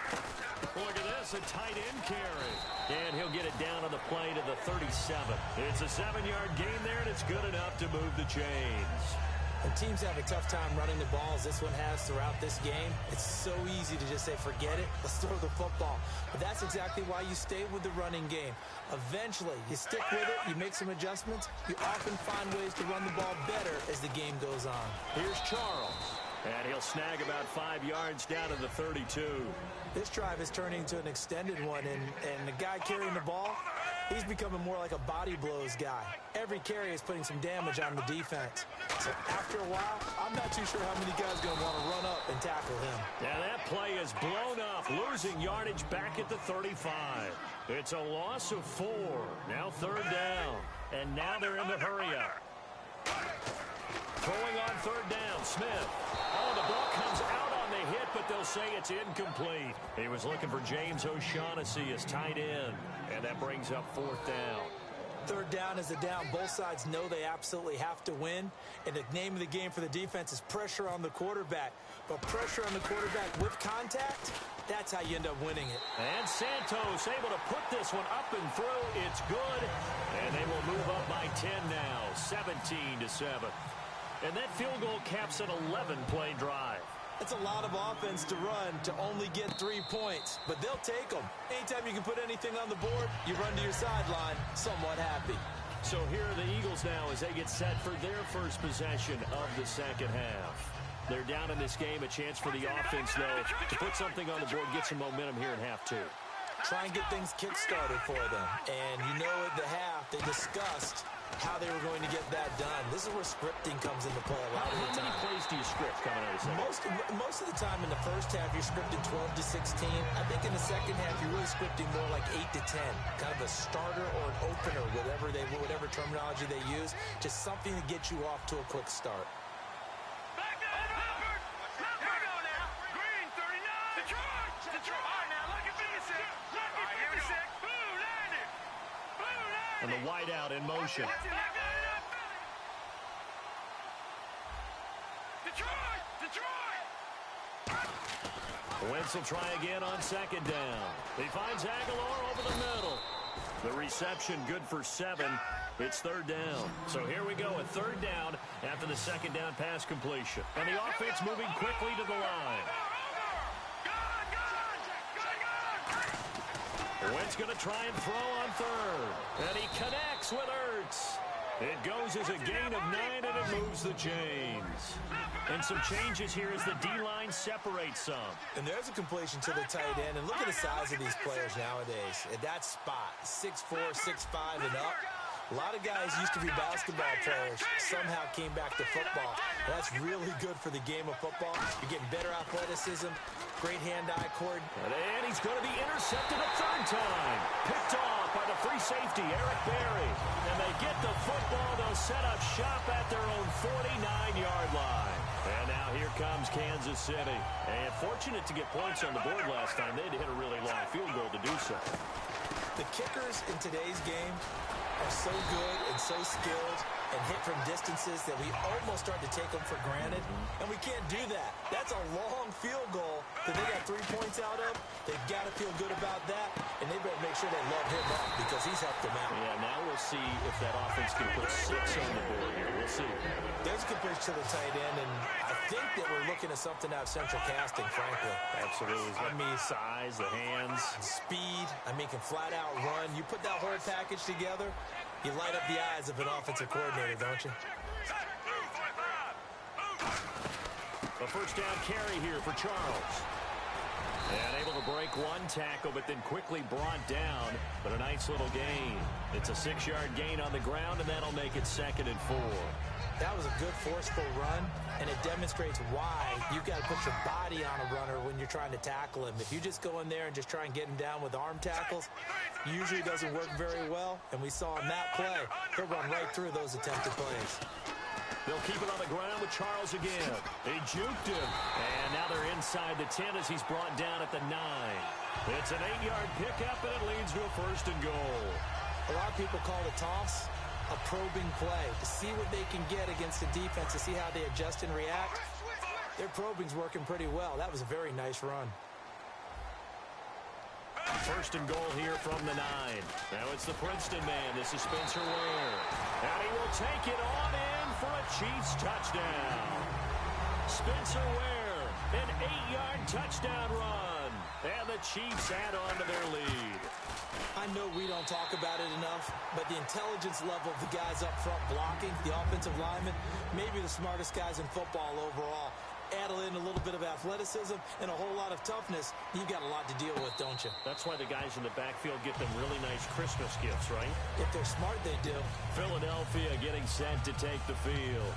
Look at this, a tight end carry. And he'll get it down on the play to the 37. It's a 7-yard gain there, and it's good enough to move the chains. And teams have a tough time running the ball as this one has throughout this game. It's so easy to just say, forget it, let's throw the football. But that's exactly why you stay with the running game. Eventually, you stick with it, you make some adjustments, you often find ways to run the ball better as the game goes on. Here's Charles. And he'll snag about 5 yards down to the 32. This drive is turning into an extended one, and the guy carrying the ball, he's becoming more like a body blows guy. Every carry is putting some damage on the defense. So after a while, I'm not too sure how many guys are going to want to run up and tackle him. Yeah, that play is blown up, losing yardage back at the 35. It's a loss of 4. Now 3rd down. And now they're in the hurry-up. Throwing on 3rd down, Smith. Oh, the ball comes out on the hit, but they'll say it's incomplete. He was looking for James O'Shaughnessy as tight end, and that brings up 4th down. Third down is a down. Both sides know they absolutely have to win. And the name of the game for the defense is pressure on the quarterback. But pressure on the quarterback with contact, that's how you end up winning it. And Santos able to put this one up and through. It's good. And they will move up by 10 now, 17-7. And that field goal caps an 11-play drive. That's a lot of offense to run to only get 3 points, but they'll take them. Anytime you can put anything on the board, you run to your sideline somewhat happy. So here are the Eagles now as they get set for their first possession of the second half. They're down in this game, a chance for the offense, though, to put something on the board, get some momentum here in half two. Try and get things kick-started for them. And you know at the half, they discussed how they were going to get that done. This is where scripting comes into play a lot of the time. How many plays do you script coming out of the second? Most of the time in the first half, you're scripting 12 to 16. I think in the second half, you're really scripting more like 8 to 10. Kind of a starter or an opener, whatever terminology they use. Just something to get you off to a quick start. Back down, Robert. Here we go now. Green, 39. Detroit. All right, now, look at 56. Lucky 56. Blue landed. And the wideout in motion. Detroit! Wentz will try again on second down. He finds Aguilar over the middle. The reception good for 7. It's third down. So here we go, a third down after the second down pass completion. And the offense moving quickly to the line. Wentz going to try and throw on third. And he connects with Ertz. It goes as a gain of 9, and it moves the chains. And some changes here as the D-line separates some. And there's a completion to the tight end. And look at the size of these players nowadays. At that spot, 6'4", 6'5", and up. A lot of guys used to be basketball players, somehow came back to football. That's really good for the game of football. You're getting better athleticism, great hand-eye coordination. And he's going to be intercepted a third time. Picked off by the free safety, Eric Berry. And they get the football. They'll set up shop at their own 49-yard line. And now here comes Kansas City. And fortunate to get points on the board last time. They had to hit a really long field goal to do so. The kickers in today's game are so good and so skilled and hit from distances that we almost start to take them for granted, and we can't do that. That's a long field goal that they got 3 points out of. They've got to feel good about that, and they better make sure they love him up because he's helped them out. Yeah, now we'll see if that offense can put 6 on the board here. We'll see. There's a completion to the tight end, and I think that we're looking at something out of central casting, frankly. Absolutely. I mean, size, the hands. Speed. I mean, can flat out run. You put that whole package together, you light up the eyes of an offensive coordinator, don't you? A first down carry here for Charles. And able to break one tackle, but then quickly brought down. But a nice little gain. It's a 6-yard gain on the ground, and that'll make it 2nd and 4. That was a good, forceful run, and it demonstrates why you've got to put your body on a runner when you're trying to tackle him. If you just go in there and just try and get him down with arm tackles, usually doesn't work very well, and we saw in that play, he'll run right through those attempted plays. They'll keep it on the ground with Charles again. They juked him, and now they're inside the 10 as he's brought down at the 9. It's an 8-yard pickup, and it leads to a 1st and goal. A lot of people call the toss a probing play to see what they can get against the defense, to see how they adjust and react. Their probing's working pretty well. That was a very nice run. 1st and goal here from the 9. Now it's the Princeton man. This is Spencer Ware. And he will take it on in for a Chiefs touchdown. Spencer Ware, an 8-yard touchdown run. And the Chiefs add on to their lead. I know we don't talk about it enough, but the intelligence level of the guys up front blocking, the offensive linemen, maybe the smartest guys in football overall. Add in a little bit of athleticism and a whole lot of toughness, you've got a lot to deal with, don't you? That's why the guys in the backfield get them really nice Christmas gifts, right? If they're smart, they do. Philadelphia getting set to take the field.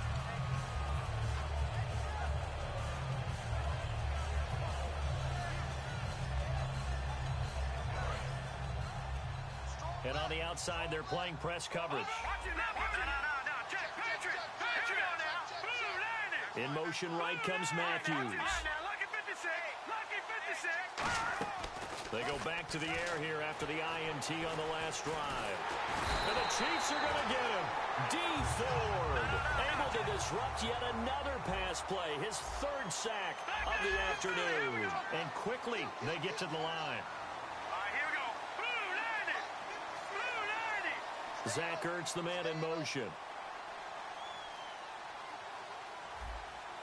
And on the outside, they're playing press coverage. In motion right comes Matthews. They go back to the air here after the INT on the last drive. And the Chiefs are going to get him. D. Ford able to disrupt yet another pass play, his third sack of the afternoon. And quickly they get to the line. All right, here we go. Blue 90. Blue 90. Zach Ertz, the man in motion.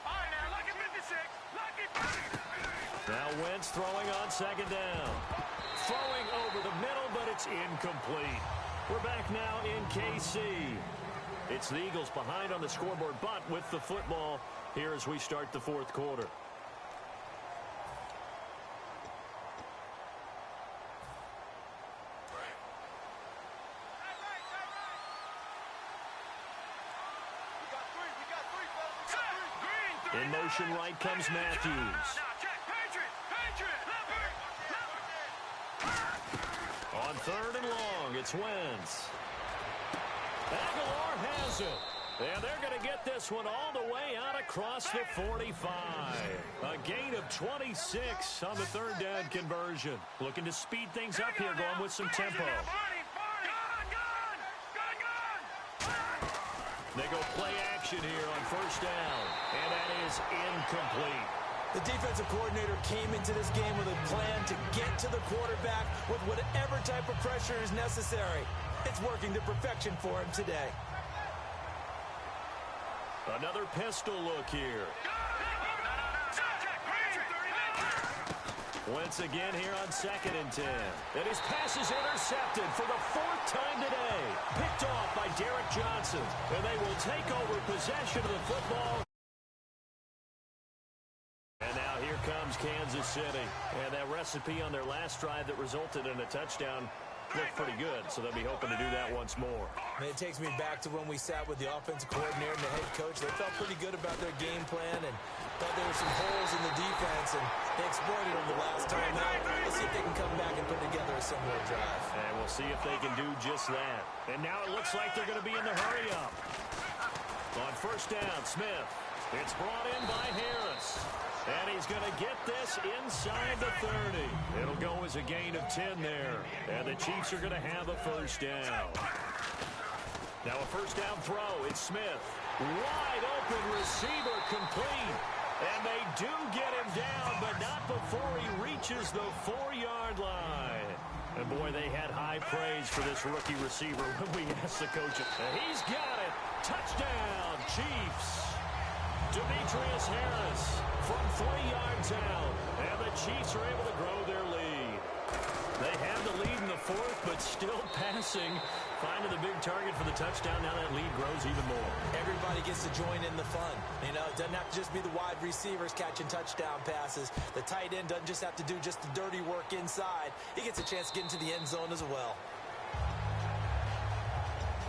All right, now, lucky 56. Lucky 50. Now Wentz throwing on second down. Throwing over the middle, but it's incomplete. We're back now in KC. It's the Eagles behind on the scoreboard, but with the football here as we start the fourth quarter. In motion right comes Matthews. Now, check. Patriot. On third and long, it's Wentz. Aguilar has it. And they're going to get this one all the way out across the 45. A gain of 26 on the third down conversion. Looking to speed things up here, going with some tempo. They go play action here on first down. And that is incomplete. The defensive coordinator came into this game with a plan to get to the quarterback with whatever type of pressure is necessary. It's working to perfection for him today. Another pistol look here. Once again here on 2nd and 10. And his pass is intercepted for the fourth time today. Picked off by Derek Johnson. And they will take over possession of the football. And now here comes Kansas City. And that recipe on their last drive that resulted in a touchdown looked pretty good, so they'll be hoping to do that once more. And it takes me back to when we sat with the offensive coordinator and the head coach. They felt pretty good about their game plan and thought there were some holes in the defense, and they exploited them the last time out. Let's see if they can come back and put together a similar drive. And we'll see if they can do just that. And now it looks like they're going to be in the hurry-up. On first down, Smith. It's brought in by Harris. And he's going to get this inside the 30. It'll go as a gain of 10 there. And the Chiefs are going to have a first down. Now a first down throw. It's Smith. Wide open receiver complete. And they do get him down, but not before he reaches the 4-yard line. And boy, they had high praise for this rookie receiver when we asked the coach. And he's got it. Touchdown, Chiefs. Demetrius Harris from 3 yards out. And the Chiefs are able to grow their lead. They have the lead in the fourth, but still passing. Finding the big target for the touchdown. Now that lead grows even more. Everybody gets to join in the fun. You know, it doesn't have to just be the wide receivers catching touchdown passes. The tight end doesn't just have to do just the dirty work inside. He gets a chance to get into the end zone as well.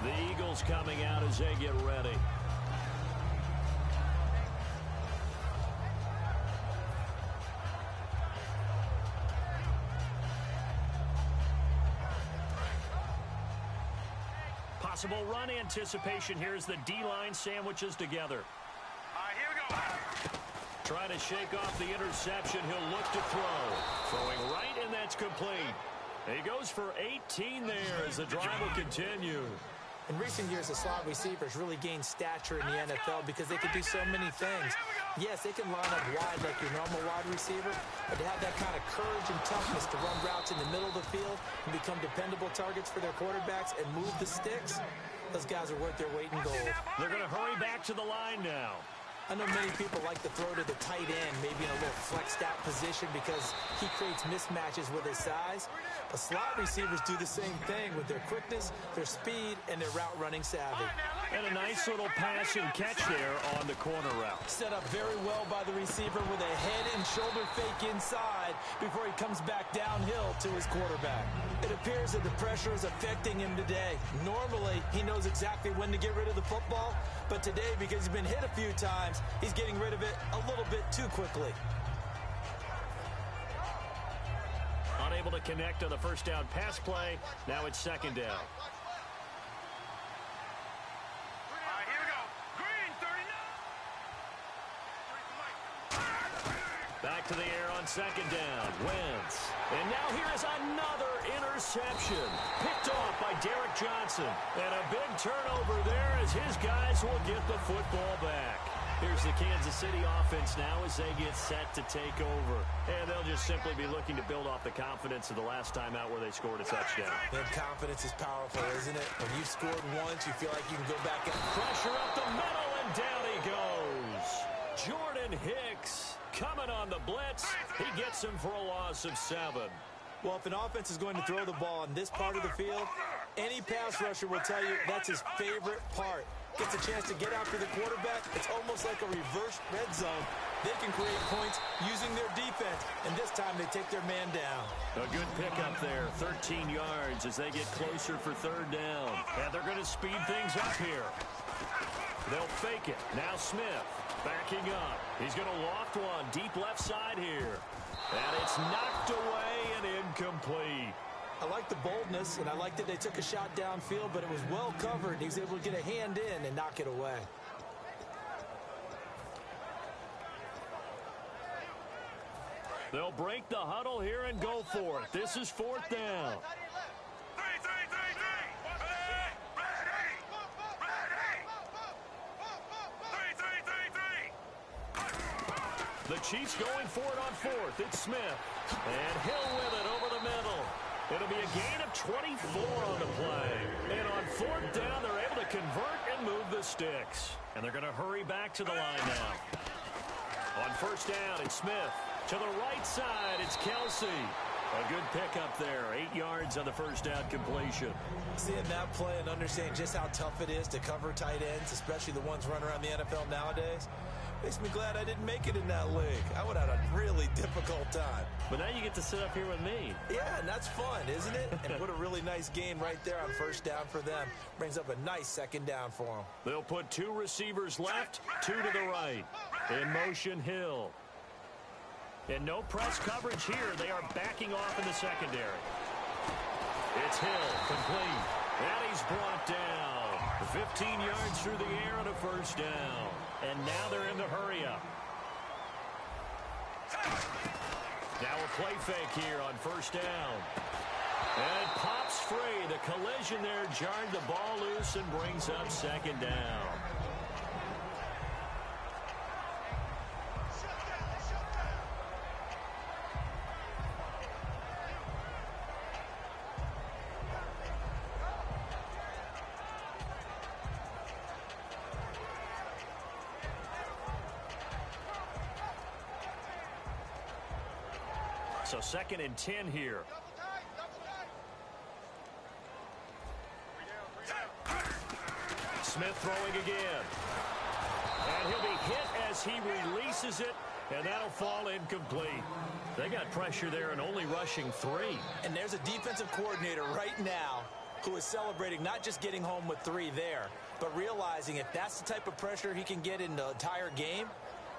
The Eagles coming out as they get ready. Possible run anticipation here as the D-line sandwiches together. All right, here we go. Trying to shake off the interception. He'll look to throw. Throwing right, and that's complete. He goes for 18 there as the drive will continue. In recent years, the slot receivers really gained stature in the NFL because they could do so many things. Yes, they can line up wide like your normal wide receiver, but to have that kind of courage and toughness to run routes in the middle of the field and become dependable targets for their quarterbacks and move the sticks, those guys are worth their weight in gold. They're going to hurry back to the line now. I know many people like to throw to the tight end, maybe in a little flexed out position because he creates mismatches with his size. But slot receivers do the same thing with their quickness, their speed, and their route running savvy. And a nice little pass and catch there on the corner route. Set up very well by the receiver with a head and shoulder fake inside before he comes back downhill to his quarterback. It appears that the pressure is affecting him today. Normally, he knows exactly when to get rid of the football, but today, because he's been hit a few times, he's getting rid of it a little bit too quickly. Unable to connect on the first down pass play. Now it's second down. All right, here we go. Green 39. Back to the air on second down. Wentz. And now here is another interception. Picked off by Derek Johnson. And a big turnover there as his guys will get the football back. Here's the Kansas City offense now as they get set to take over. And they'll just simply be looking to build off the confidence of the last time out where they scored a touchdown. And confidence is powerful, isn't it? When you've scored once, you feel like you can go back and pressure up the middle, and down he goes. Jordan Hicks coming on the blitz. He gets him for a loss of 7. Well, if an offense is going to throw the ball in this part of the field, any pass rusher will tell you that's his favorite part. Gets a chance to get after the quarterback. It's almost like a reverse red zone. They can create points using their defense, and this time they take their man down. A good pickup there, 13 yards as they get closer for third down. And they're going to speed things up here. They'll fake it. Now Smith backing up. He's going to loft one deep left side here. And it's knocked away and incomplete. I like the boldness, and I like that they took a shot downfield, but it was well covered. He was able to get a hand in and knock it away. They'll break the huddle here and go for it. This is fourth down. The Chiefs going for it on fourth. It's Smith. And Hill with it over the middle. It'll be a gain of 24 on the play. And on fourth down, they're able to convert and move the sticks. And they're going to hurry back to the line now. On first down, it's Smith. To the right side, it's Kelsey. A good pickup there. 8 yards on the first down completion. Seeing that play and understanding just how tough it is to cover tight ends, especially the ones running around the NFL nowadays, makes me glad I didn't make it in that league. I would have had a really difficult time. But now you get to sit up here with me. Yeah, and that's fun, isn't it? And what a really nice gain right there on first down for them. Brings up a nice second down for them. They'll put 2 receivers left, 2 to the right. In motion, Hill. And no press coverage here. They are backing off in the secondary. It's Hill, complete. And he's brought down. 15 yards through the air and a first down. And now they're in the hurry-up. Now a play fake here on first down. And it pops free. The collision there jarred the ball loose and brings up second down. So 2nd and 10 here. Smith throwing again. And he'll be hit as he releases it, and that'll fall incomplete. They got pressure there and only rushing 3. And there's a defensive coordinator right now who is celebrating not just getting home with 3 there, but realizing if that's the type of pressure he can get in the entire game,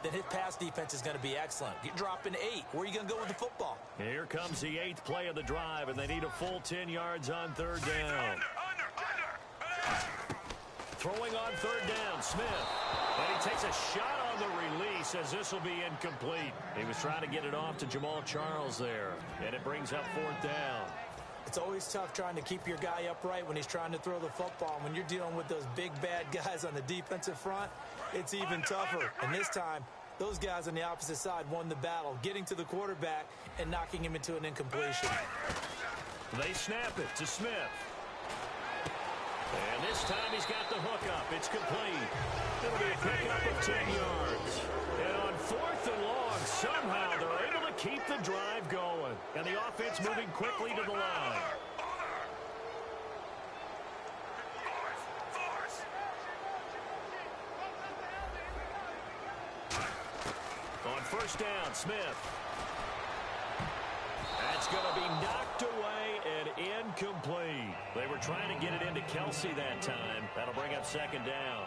then his pass defense is going to be excellent. You're dropping 8. Where are you going to go with the football? Here comes the 8th play of the drive, and they need a full 10 yards on third down. Throwing on third down, Smith. And he takes a shot on the release as this will be incomplete. He was trying to get it off to Jamal Charles there, and it brings up fourth down. It's always tough trying to keep your guy upright when he's trying to throw the football. When you're dealing with those big, bad guys on the defensive front, it's even tougher. And this time, those guys on the opposite side won the battle, getting to the quarterback and knocking him into an incompletion. They snap it to Smith. And this time he's got the hookup. It's complete. It'll be a pickup of 10 yards. And on fourth and long, somehow they're able to keep the drive going. And the offense moving quickly to the line. On first down, Smith. That's going to be knocked away and incomplete. They were trying to get it into Kelsey that time. That'll bring up second down.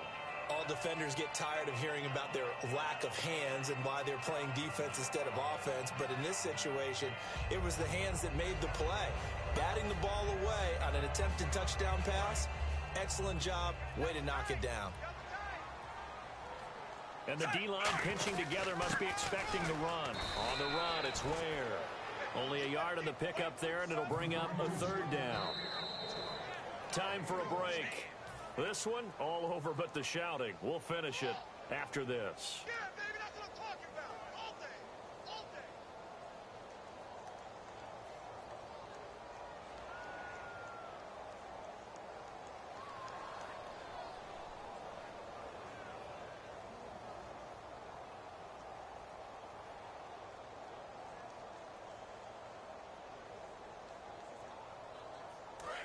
All defenders get tired of hearing about their lack of hands and why they're playing defense instead of offense. But in this situation, it was the hands that made the play. Batting the ball away on an attempted touchdown pass. Excellent job. Way to knock it down. And the D-line pinching together must be expecting the run. On the run, it's Ware. Only a yard on the pickup there, and it'll bring up a third down. Time for a break. This one, all over but the shouting. We'll finish it after this. Yeah, baby, that's what I'm talking about. All day. All day.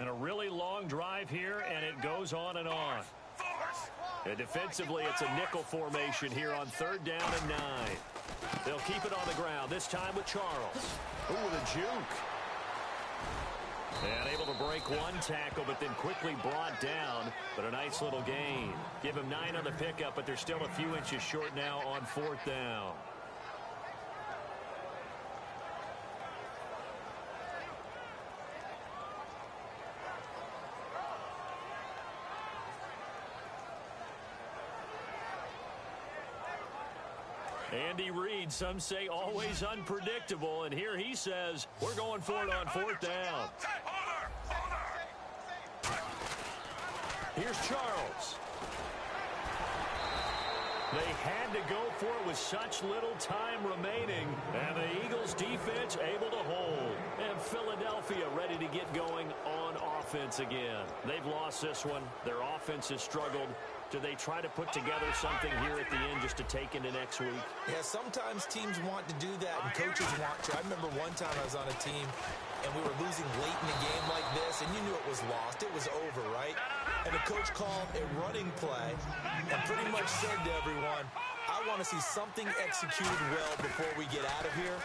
And a really long drive here, and it goes on and on. And defensively, it's a nickel formation here on 3rd down and 9. They'll keep it on the ground, this time with Charles. Ooh, with a juke. And able to break one tackle, but then quickly brought down. But a nice little gain. Give him 9 on the pickup, but they're still a few inches short now on 4th down. Andy Reid, some say always unpredictable, and here he says, we're going for it on 4th down. Here's Charles. They had to go for it with such little time remaining, and the Eagles defense able to hold. And Philadelphia ready to get going on offense again. They've lost this one. Their offense has struggled. Do they try to put together something here at the end just to take into next week? Yeah, sometimes teams want to do that, and coaches want to. I remember one time I was on a team, and we were losing late in a game like this, and you knew it was lost. It was over, right? And the coach called a running play and pretty much said to everyone, I want to see something executed well before we get out of here.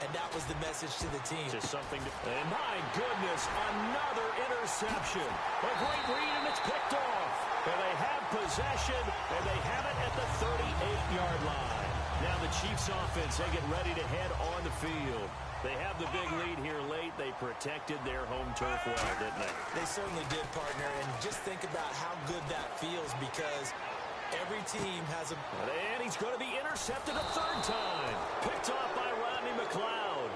And that was the message to the team. Just something to... And my goodness, another interception. A great read, and it's picked off. And they have possession, and they have it at the 38-yard line. Now the Chiefs offense, they get ready to head on the field. They have the big lead here late. They protected their home turf well, didn't they? They certainly did, partner. And just think about how good that feels, because every team has a... And he's going to be intercepted a 3rd time. Picked off by Rodney McLeod.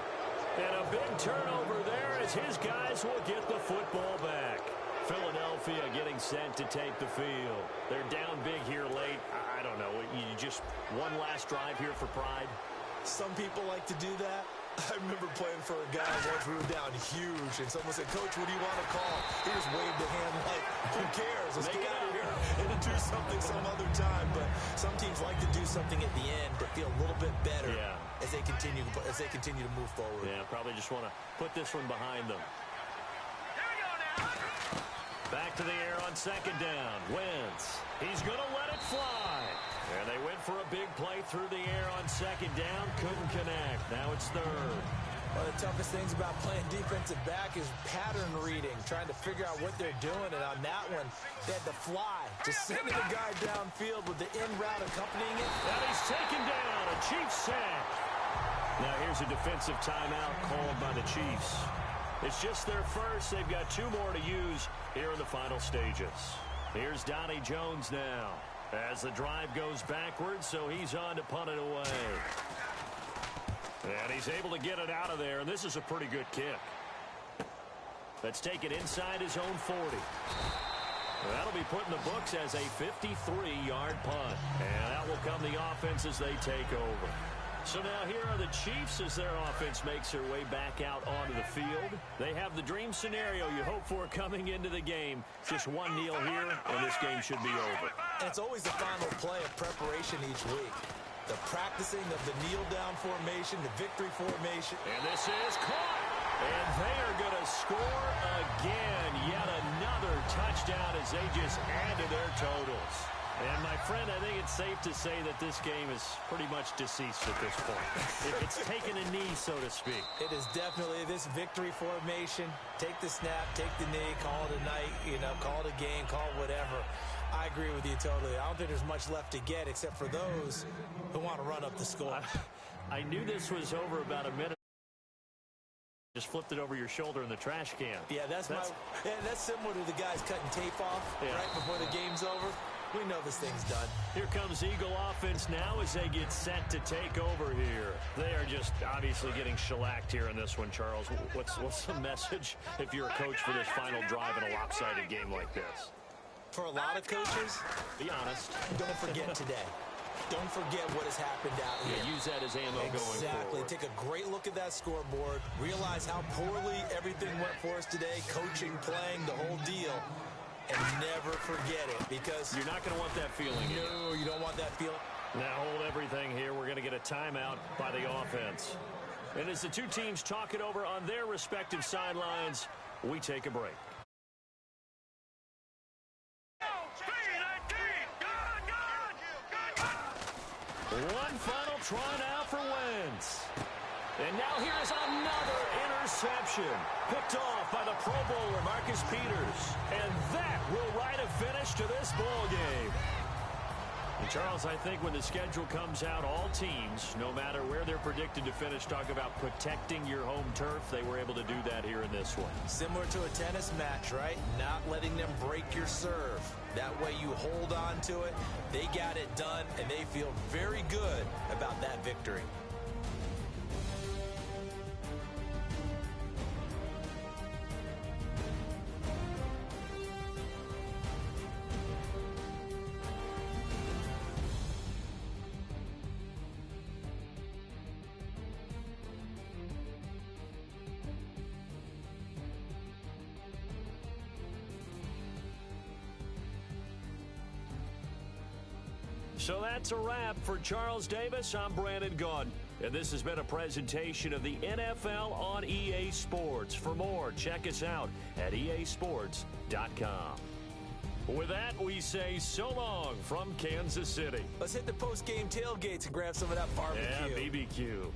And a big turnover there as his guys will get the football back. Philadelphia getting set to take the field. They're down big here late. I don't know. You just one last drive here for pride. Some people like to do that. I remember playing for a guy once we were down huge, and someone said, Coach, what do you want to call? He just waved a hand like, who cares? Let's get out of here and do something some other time. But some teams like to do something at the end to feel a little bit better as they continue to move forward. Yeah, probably just want to put this one behind them. Here we go now. Back to the air on 2nd down. Wentz. He's going to let it fly. And they went for a big play through the air on 2nd down. Couldn't connect. Now it's 3rd. One of the toughest things about playing defensive back is pattern reading, trying to figure out what they're doing. And on that one, they had to fly, just sending the guy downfield with the in route accompanying it. And he's taken down. A Chiefs sack. Now here's a defensive timeout called by the Chiefs. It's just their first. They've got 2 more to use here in the final stages. Here's Donnie Jones now as the drive goes backwards, so he's on to punt it away. And he's able to get it out of there, and this is a pretty good kick. That's taken inside his own 40. That'll be put in the books as a 53-yard punt. And that will come the offense as they take over. So now here are the Chiefs as their offense makes their way back out onto the field. They have the dream scenario you hope for coming into the game. Just one kneel here, and this game should be over. And it's always the final play of preparation each week. The practicing of the kneel-down formation, the victory formation. And this is caught. And they are going to score again. Yet another touchdown as they just add to their totals. And, my friend, I think it's safe to say that this game is pretty much deceased at this point. It's taken a knee, so to speak. It is definitely this victory formation. Take the snap, take the knee, call it a night, call it a game, call it whatever. I agree with you totally. I don't think there's much left to get except for those who want to run up the score. I knew this was over about a minute. Just flipped it over your shoulder in the trash can. Yeah, that's similar to the guys cutting tape off right before the game's over. We know this thing's done. Here comes Eagle offense now as they get set to take over here. They are just obviously getting shellacked here in this one, Charles. What's the message if you're a coach for this final drive in a lopsided game like this? For a lot of coaches, Be honest. don't forget today. Don't forget what has happened out here. Yeah, use that as ammo going forward. Exactly. Take a great look at that scoreboard. Realize how poorly everything went for us today. Coaching, playing, the whole deal. And never forget it because You're not going to want that feeling. no, you don't want that feeling. Now hold everything here. We're going to get a timeout by the offense. And as the two teams talk it over on their respective sidelines, we take a break. One final try now for Wentz. And now here's another interception. Picked off by the Pro Bowler, Marcus Peters. And that will write a finish to this ball game. And Charles, I think when the schedule comes out, all teams, no matter where they're predicted to finish, talk about protecting your home turf. They were able to do that here in this one. Similar to a tennis match, right? Not letting them break your serve. That way you hold on to it. They got it done, and they feel very good about that victory. So that's a wrap for Charles Davis. I'm Brandon Gunn. And this has been a presentation of the NFL on EA Sports. For more, check us out at easports.com. With that, we say so long from Kansas City. Let's hit the post-game tailgates and grab some of that barbecue. Yeah, BBQ.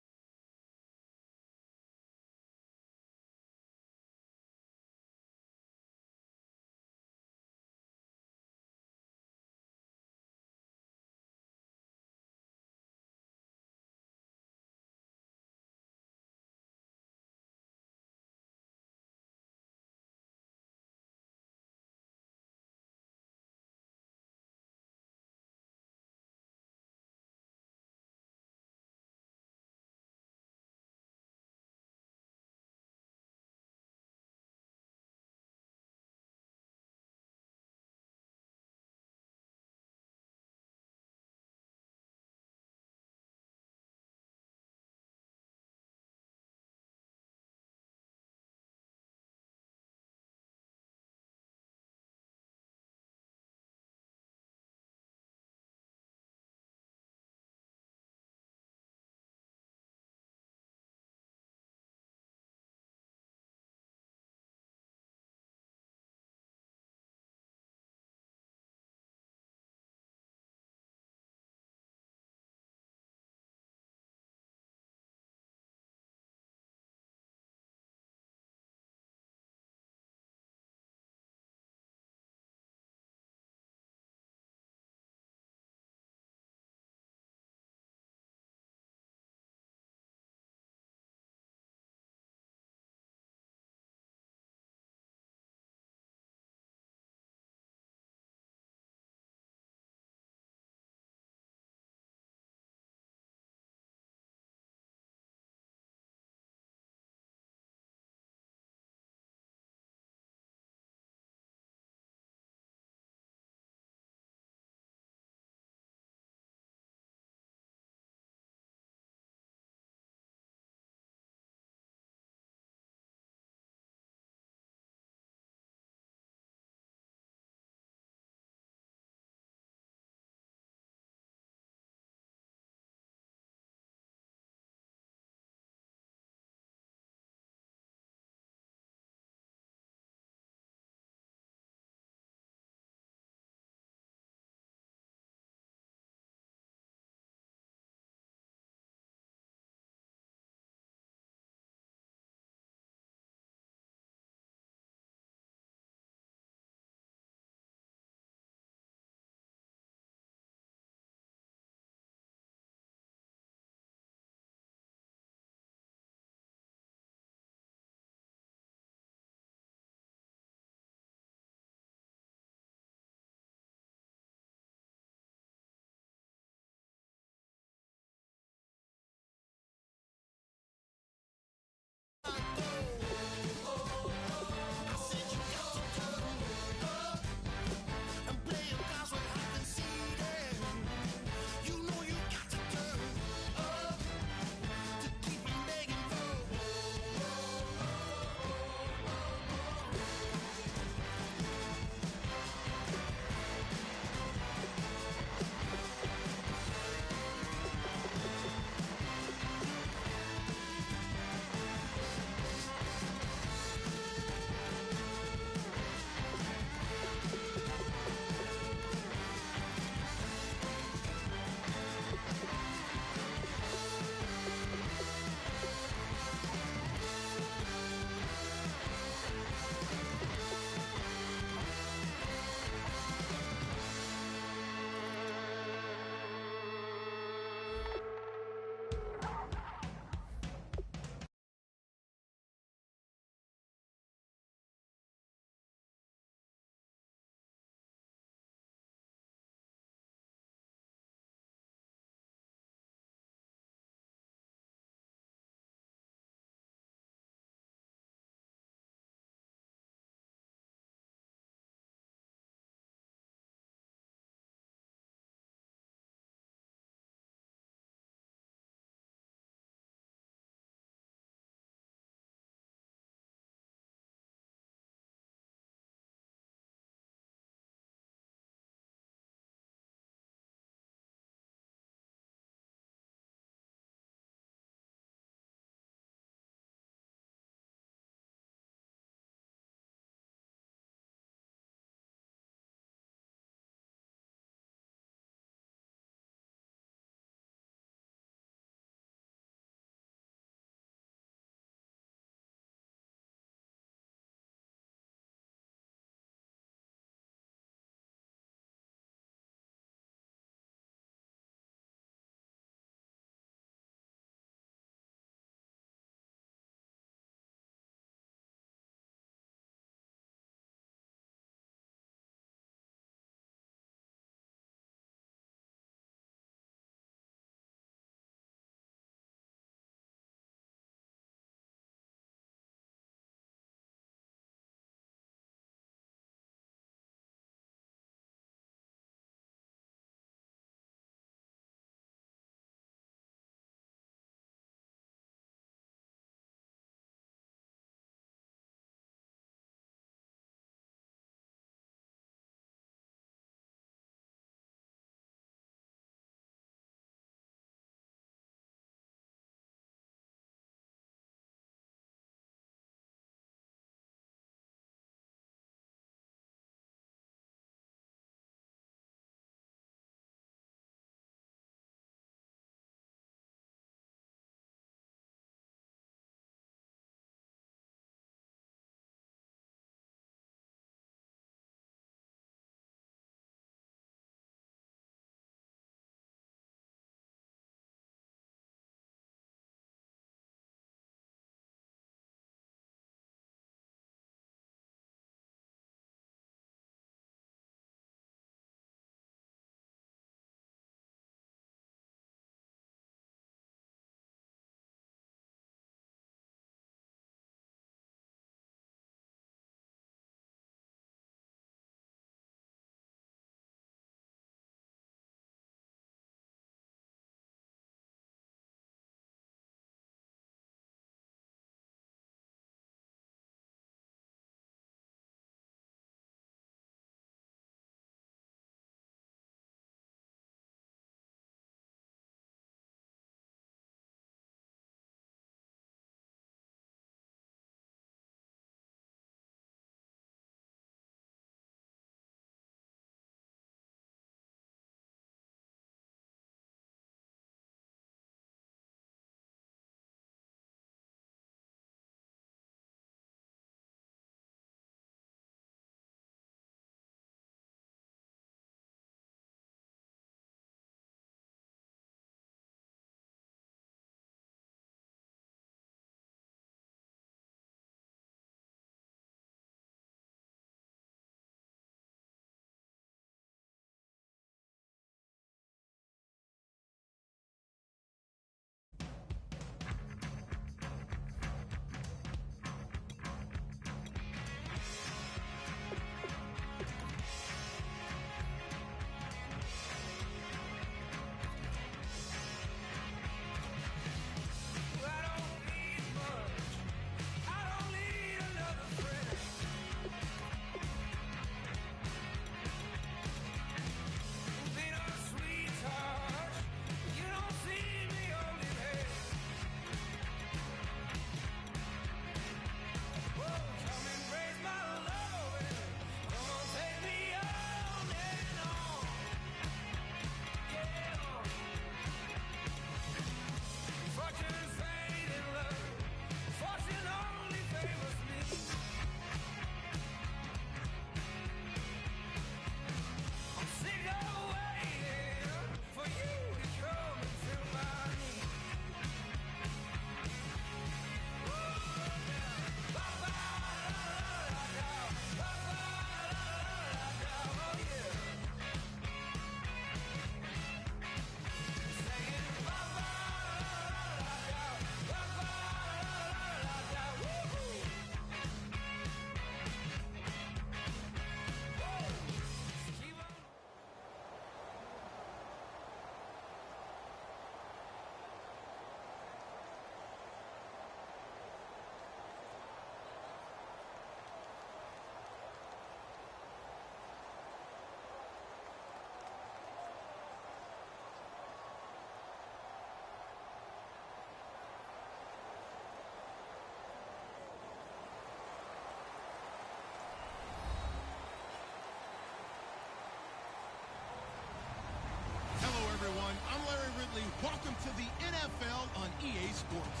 everyone. I'm Larry Ridley. Welcome to the NFL on EA Sports.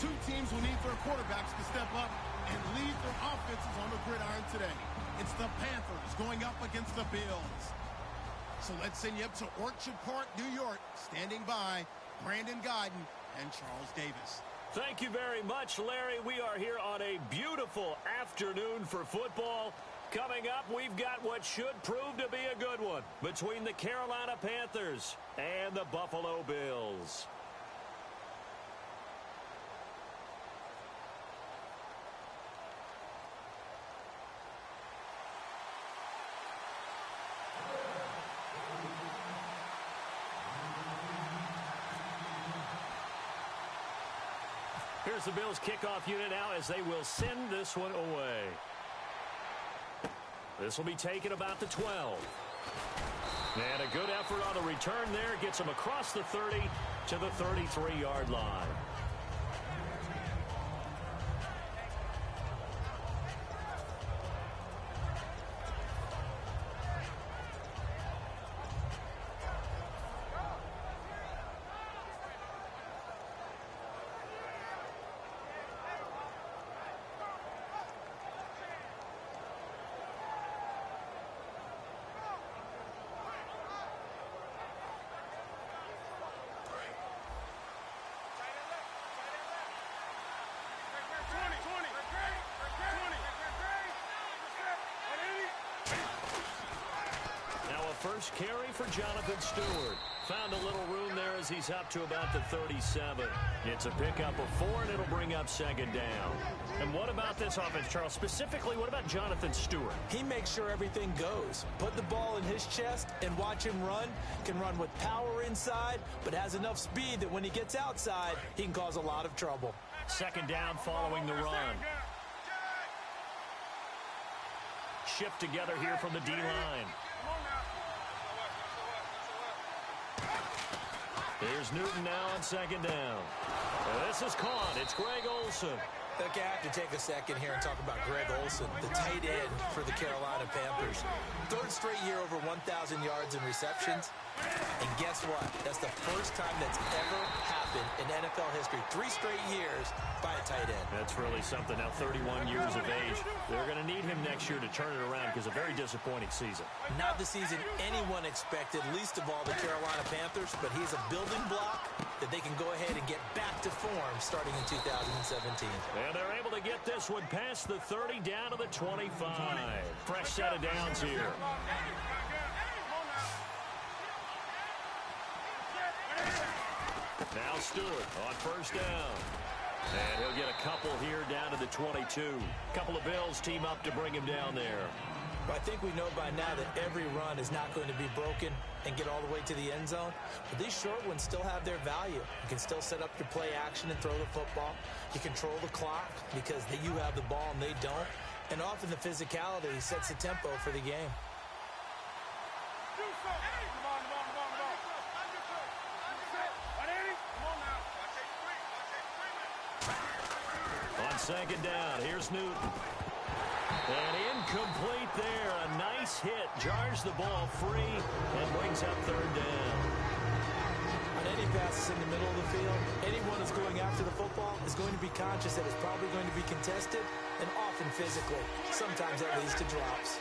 Two teams will need their quarterbacks to step up and lead their offenses on the gridiron today. It's the Panthers going up against the Bills. So let's send you up to Orchard Park, New York. Standing by, Brandon Godden and Charles Davis. Thank you very much, Larry. We are here on a beautiful afternoon for football. Coming up, we've got what should prove to be a good one between the Carolina Panthers and the Buffalo Bills. Here's the Bills kickoff unit now as they will send this one away. This will be taken about the 12. And a good effort on the return there. Gets him across the 30 to the 33-yard line. First carry for Jonathan Stewart. Found a little room there as he's up to about the 37. It's a pickup of 4, and it'll bring up second down. And what about this offense, Charles? Specifically, what about Jonathan Stewart? He makes sure everything goes. Put the ball in his chest and watch him run. Can run with power inside, but has enough speed that when he gets outside, he can cause a lot of trouble. Second down following the run. Shift together here from the D-line. Here's Newton now on second down. This is caught. It's Greg Olsen. Okay, I have to take a second here and talk about Greg Olsen, the tight end for the Carolina Panthers. Third straight year over 1,000 yards in receptions. And guess what? That's the first time that's ever happened in NFL history. 3 straight years by a tight end. That's really something. Now 31 years of age. They're going to need him next year to turn it around because a very disappointing season. Not the season anyone expected, least of all the Carolina Panthers, but he's a building block that they can go ahead and get back to form starting in 2017. And they're able to get this one past the 30 down to the 25. Fresh set of downs here. Now Stewart on first down. And he'll get a couple here down to the 22. Couple of Bills team up to bring him down there. I think we know by now that every run is not going to be broken and get all the way to the end zone. But these short ones still have their value. You can still set up your play action and throw the football. You control the clock because you have the ball and they don't. And often the physicality sets the tempo for the game. On second down, here's Newton. And incomplete there. A nice hit. Jars the ball free and brings up third down. On any passes in the middle of the field, anyone that's going after the football is going to be conscious that it's probably going to be contested and often physically. Sometimes that leads to drops.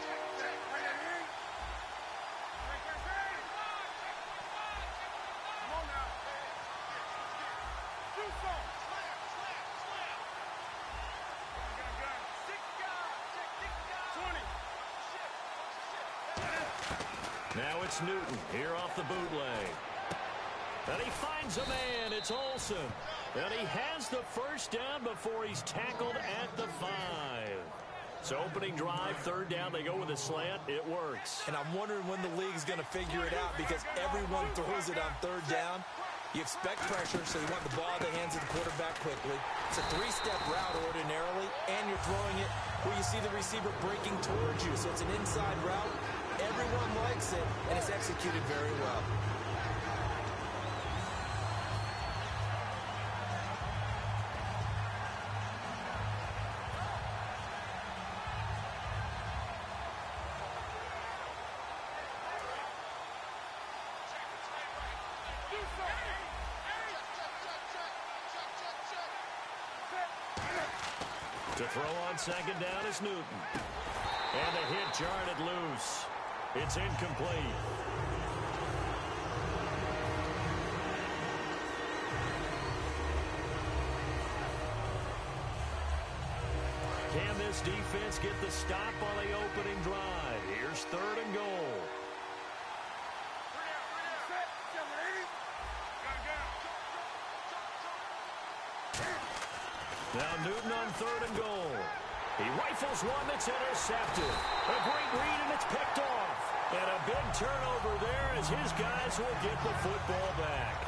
Now it's Newton here off the bootleg. And he finds a man. It's Olsen. And he has the first down before he's tackled at the 5. So opening drive, third down. They go with a slant. It works. And I'm wondering when the league's going to figure it out because everyone throws it on third down. You expect pressure, so you want the ball in the hands of the quarterback quickly. It's a 3-step route ordinarily, and you're throwing it where you see the receiver breaking towards you. So it's an inside route. Everyone likes it, and it's executed very well. To throw on second down is Newton. And the hit jarred it loose. It's incomplete. Can this defense get the stop on the opening drive? Here's 3rd and goal. Now Newton on 3rd and goal. He rifles one that's intercepted. A great read, and it's picked off. And a big turnover there as his guys will get the football back.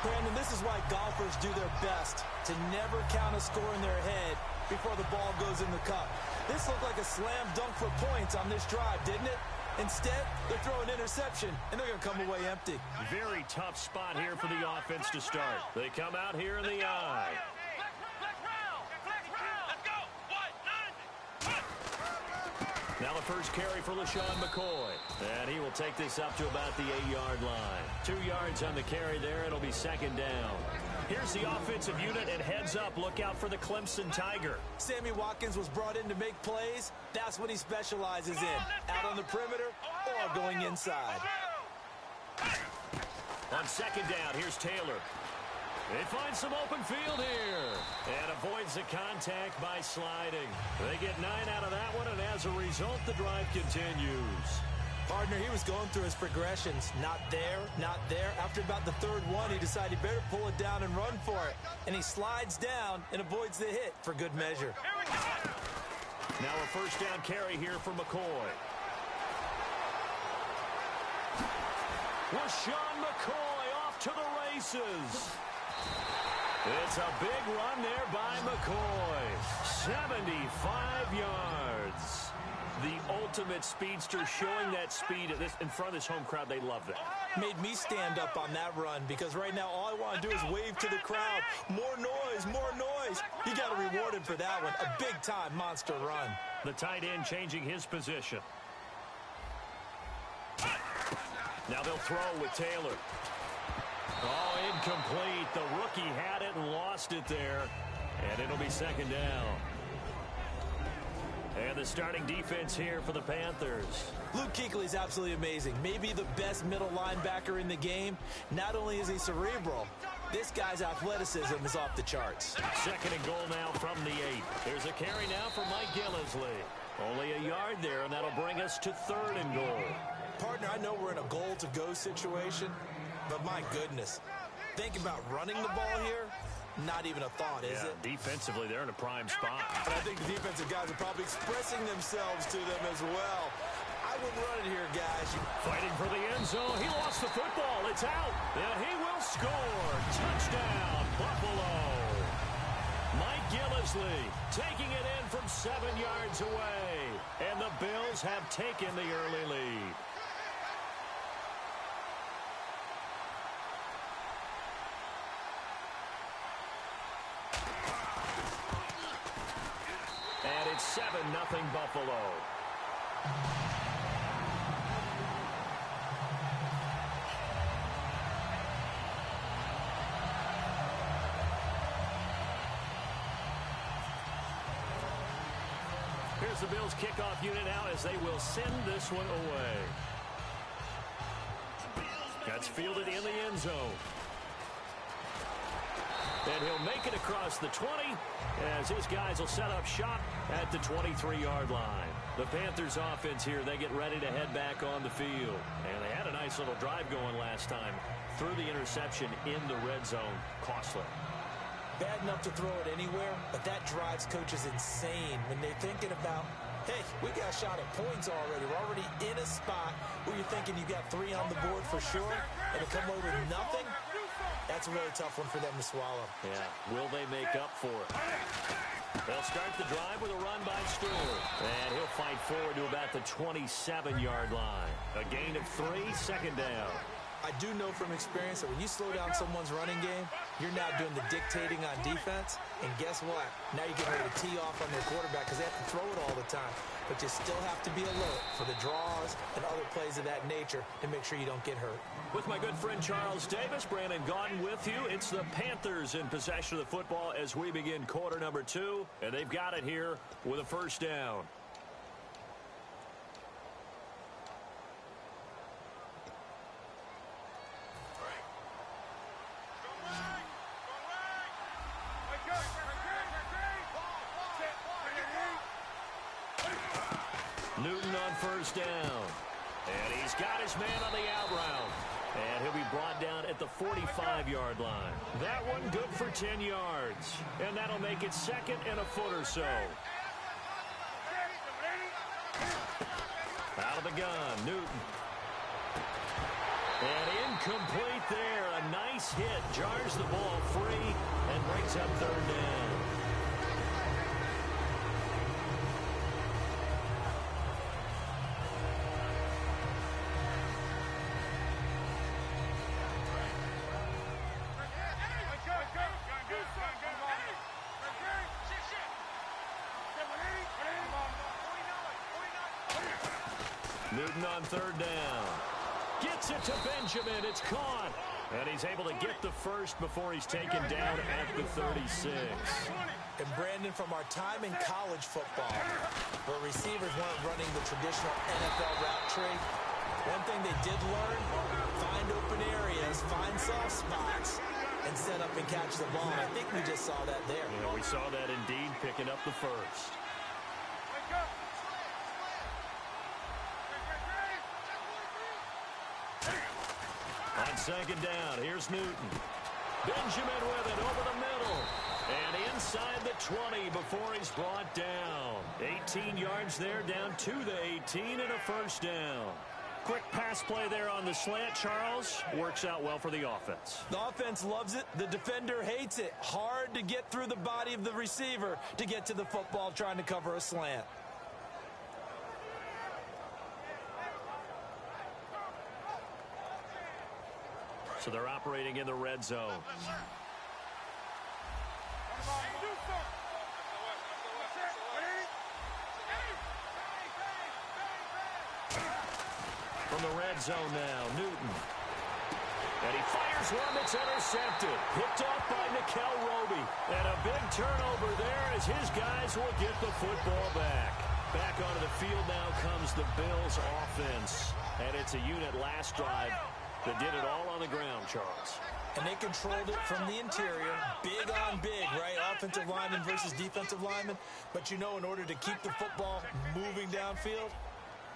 Brandon, this is why golfers do their best to never count a score in their head before the ball goes in the cup. This looked like a slam dunk for points on this drive, didn't it? Instead, they're throwing an interception, and they're going to come away empty. Very tough spot here for the offense to start. They come out here in the eye. Now the first carry for LaShawn McCoy. And he will take this up to about the 8-yard line. 2 yards on the carry there. It'll be second down. Here's the offensive unit, and heads up. Look out for the Clemson Tiger. Sammy Watkins was brought in to make plays. That's what he specializes in. Out on the perimeter or going inside. On second down, here's Taylor. They find some open field here. And avoids the contact by sliding. They get 9 out of that one, and as a result, the drive continues. Partner, he was going through his progressions. Not there, not there. After about the 3rd one, he decided he better pull it down and run for it. And he slides down and avoids the hit for good measure. Now a first down carry here for McCoy. LaShawn McCoy off to the races. It's a big run there by McCoy. 75 yards. The ultimate speedster, showing that speed in front of this home crowd. They love that. Made me stand up on that run because right now all I want to do is wave to the crowd. More noise, more noise. You got to reward him for that one. A big-time monster run. The tight end changing his position. Now they'll throw with Taylor. Oh, incomplete. The rookie had it and lost it there. And it'll be second down. And the starting defense here for the Panthers. Luke Kuechly's absolutely amazing. Maybe the best middle linebacker in the game. Not only is he cerebral, this guy's athleticism is off the charts. Second and goal now from the 8. There's a carry now for Mike Gillisley. Only a yard there, and that'll bring us to 3rd and goal. Partner, I know we're in a goal-to-go situation, but my goodness, think about running the ball here. Not even a thought, is it? Defensively, they're in a prime spot. But I think the defensive guys are probably expressing themselves to them as well. I wouldn't run it here, guys. Fighting for the end zone. He lost the football. It's out. And he will score. Touchdown, Buffalo. Mike Gillisley taking it in from 7 yards away. And the Bills have taken the early lead. And it's 7-0 Buffalo. Here's the Bills kickoff unit out as they will send this one away. That's fielded in the end zone. And he'll make it across the 20 as his guys will set up shop at the 23-yard line. The Panthers offense here, they get ready to head back on the field. And they had a nice little drive going last time. Threw the interception in the red zone. Costly. Bad enough to throw it anywhere, but that drives coaches insane when they're thinking about, hey, we got a shot at points already. We're already in a spot where you're thinking you got 3 on the board for sure, and to come away with nothing, that's a really tough one for them to swallow. Yeah, will they make up for it? They'll start the drive with a run by Stewart. And he'll fight forward to about the 27-yard line. A gain of 3, second down. I do know from experience that when you slow down someone's running game, you're now doing the dictating on defense. And guess what? Now you get ready to tee off on their quarterback because they have to throw it all the time. But you still have to be alert for the draws and other plays of that nature to make sure you don't get hurt. With my good friend Charles Davis, Brandon Gaudin with you. It's the Panthers in possession of the football as we begin quarter number 2. And they've got it here with a first down. Newton on first down. And he's got his man on the out route. And he'll be brought down at the 45-yard line. That one good for 10 yards. And that'll make it second and a foot or so. Out of the gun, Newton. And incomplete there. A nice hit. Jars the ball free and brings up third down. Newton on third down. Gets it to Benjamin. It's caught. And he's able to get the first before he's taken down at the 36. And Brandon, from our time in college football, where receivers weren't running the traditional NFL route tree, one thing they did learn, find open areas, find soft spots, and set up and catch the ball. I think we just saw that there. Yeah, we saw that indeed, picking up the first. On second down, here's Newton. Benjamin with it over the middle. And inside the 20 before he's brought down. 18 yards there, down to the 18 and a first down. Quick pass play there on the slant, Charles. Works out well for the offense. The offense loves it. The defender hates it. Hard to get through the body of the receiver to get to the football trying to cover a slant. So they're operating in the red zone. From the red zone now, Newton. And he fires one that's intercepted. Picked off by Nikel Roby. And a big turnover there as his guys will get the football back. Back onto the field now comes the Bills offense. And it's a unit last drive that did it all on the ground, Charles. And they controlled it from the interior. Big on big, right? Offensive lineman versus defensive lineman. But you know, in order to keep the football moving downfield,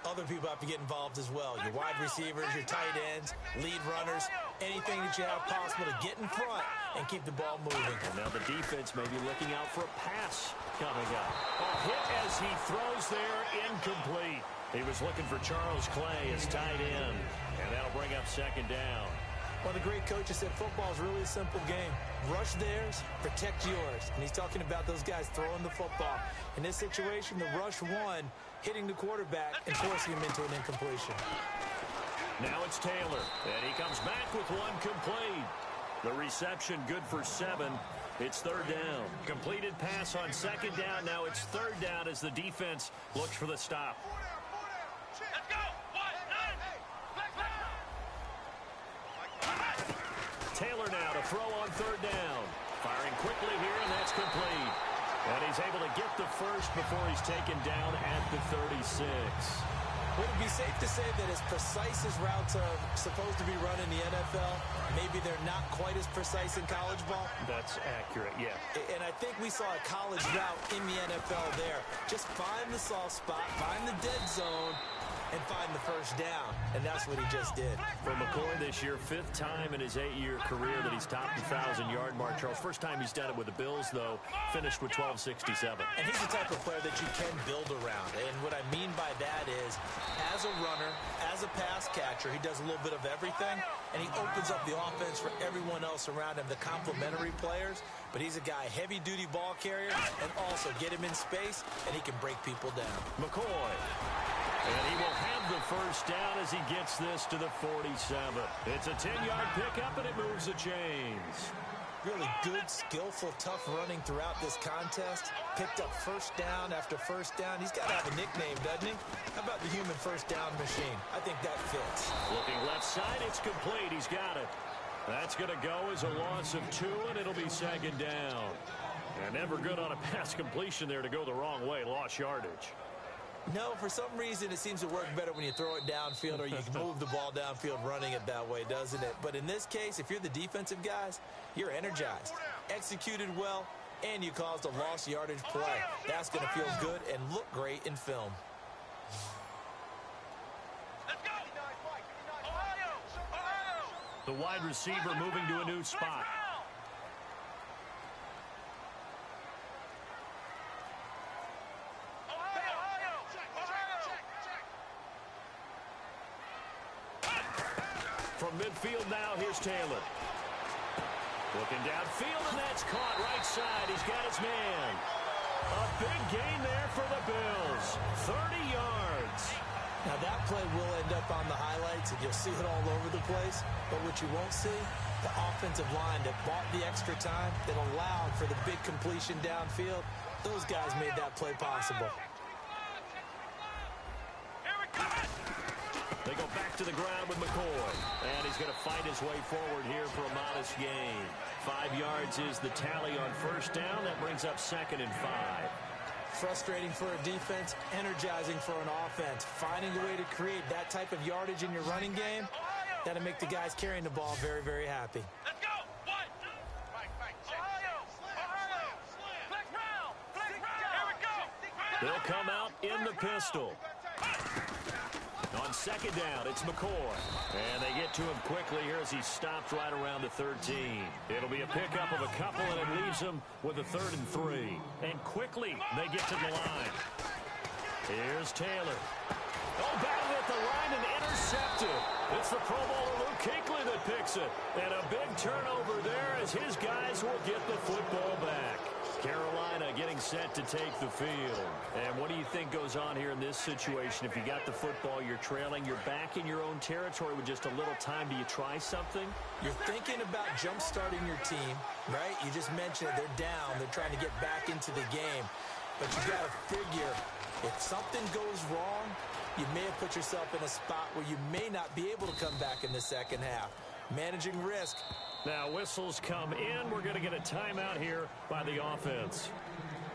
other people have to get involved as well. Your wide receivers, your tight ends, lead runners, anything that you have possible to get in front and keep the ball moving. And now the defense may be looking out for a pass coming up. A hit as he throws there, incomplete. He was looking for Charles Clay as tight end, and that'll bring up second down. One of the great coaches said football is really a simple game. Rush theirs, protect yours. And he's talking about those guys throwing the football. In this situation, the rush one, hitting the quarterback and forcing him into an incompletion. Now it's Taylor, and he comes back with one complete. The reception good for 7. It's third down. Completed pass on second down. Now it's third down as the defense looks for the stop. Let's go! Taylor now to throw on third down. Firing quickly here, and that's complete. And he's able to get the first before he's taken down at the 36. Would it be safe to say that as precise as routes are supposed to be run in the NFL, maybe they're not quite as precise in college ball? That's accurate, yeah. And I think we saw a college route in the NFL there. Just find the soft spot, find the dead zone, and find the first down. And that's what he just did. For McCoy this year, 5th time in his 8-year career that he's topped the 1,000-yard mark. Charles, first time he's done it with the Bills, though, finished with 1267. And he's the type of player that you can build around. And what I mean by that is, as a runner, as a pass catcher, he does a little bit of everything, and he opens up the offense for everyone else around him, the complementary players. But he's a guy, heavy-duty ball carrier, and also get him in space, and he can break people down. McCoy. And he will have the first down as he gets this to the 47. It's a 10-yard pickup, and it moves the chains. Really good, skillful, tough running throughout this contest. Picked up first down after first down. He's got to have a nickname, doesn't he? How about the human first down machine? I think that fits. Looking left side, it's complete. He's got it. That's going to go as a loss of 2, and it'll be second down. And never good on a pass completion there to go the wrong way. Lost yardage. No, for some reason, it seems to work better when you throw it downfield or you can move the ball downfield running it that way, doesn't it? But in this case, if you're the defensive guys, you're energized, executed well, and you caused a lost yardage play. That's going to feel good and look great in film. Let's go! Ohio! The wide receiver moving to a new spot. From midfield now, here's Taylor. Looking downfield, and that's caught right side. He's got his man. A big gain there for the Bills. 30 yards. Now, that play will end up on the highlights, and you'll see it all over the place. But what you won't see, the offensive line that bought the extra time, that allowed for the big completion downfield, those guys made that play possible. They go back to the ground with McCoy. And he's going to fight his way forward here for a modest gain. 5 yards is the tally on first down. That brings up 2nd and 5. Frustrating for a defense, energizing for an offense. Finding a way to create that type of yardage in your running game, that'll make the guys carrying the ball very, very happy. Let's go! One! Ohio! Flex round! Here we go! They'll come out in the pistol. On second down, it's McCoy. And they get to him quickly here as he stopped right around the 13. It'll be a pickup of a couple, and it leaves them with a 3rd and 3. And quickly, they get to the line. Here's Taylor. Oh, battled at the line and intercepted. It's the Pro Bowler Luke Kuechly that picks it. And a big turnover there as his guys will get the football back. Carolina getting set to take the field. And what do you think goes on here in this situation? If you got the football, you're trailing, you're back in your own territory with just a little time. Do you try something? You're thinking about jump-starting your team, right? You just mentioned it. They're down. They're trying to get back into the game. But you got to figure, if something goes wrong, you may have put yourself in a spot where you may not be able to come back in the second half. Managing risk. Now whistles come in. We're going to get a timeout here by the offense.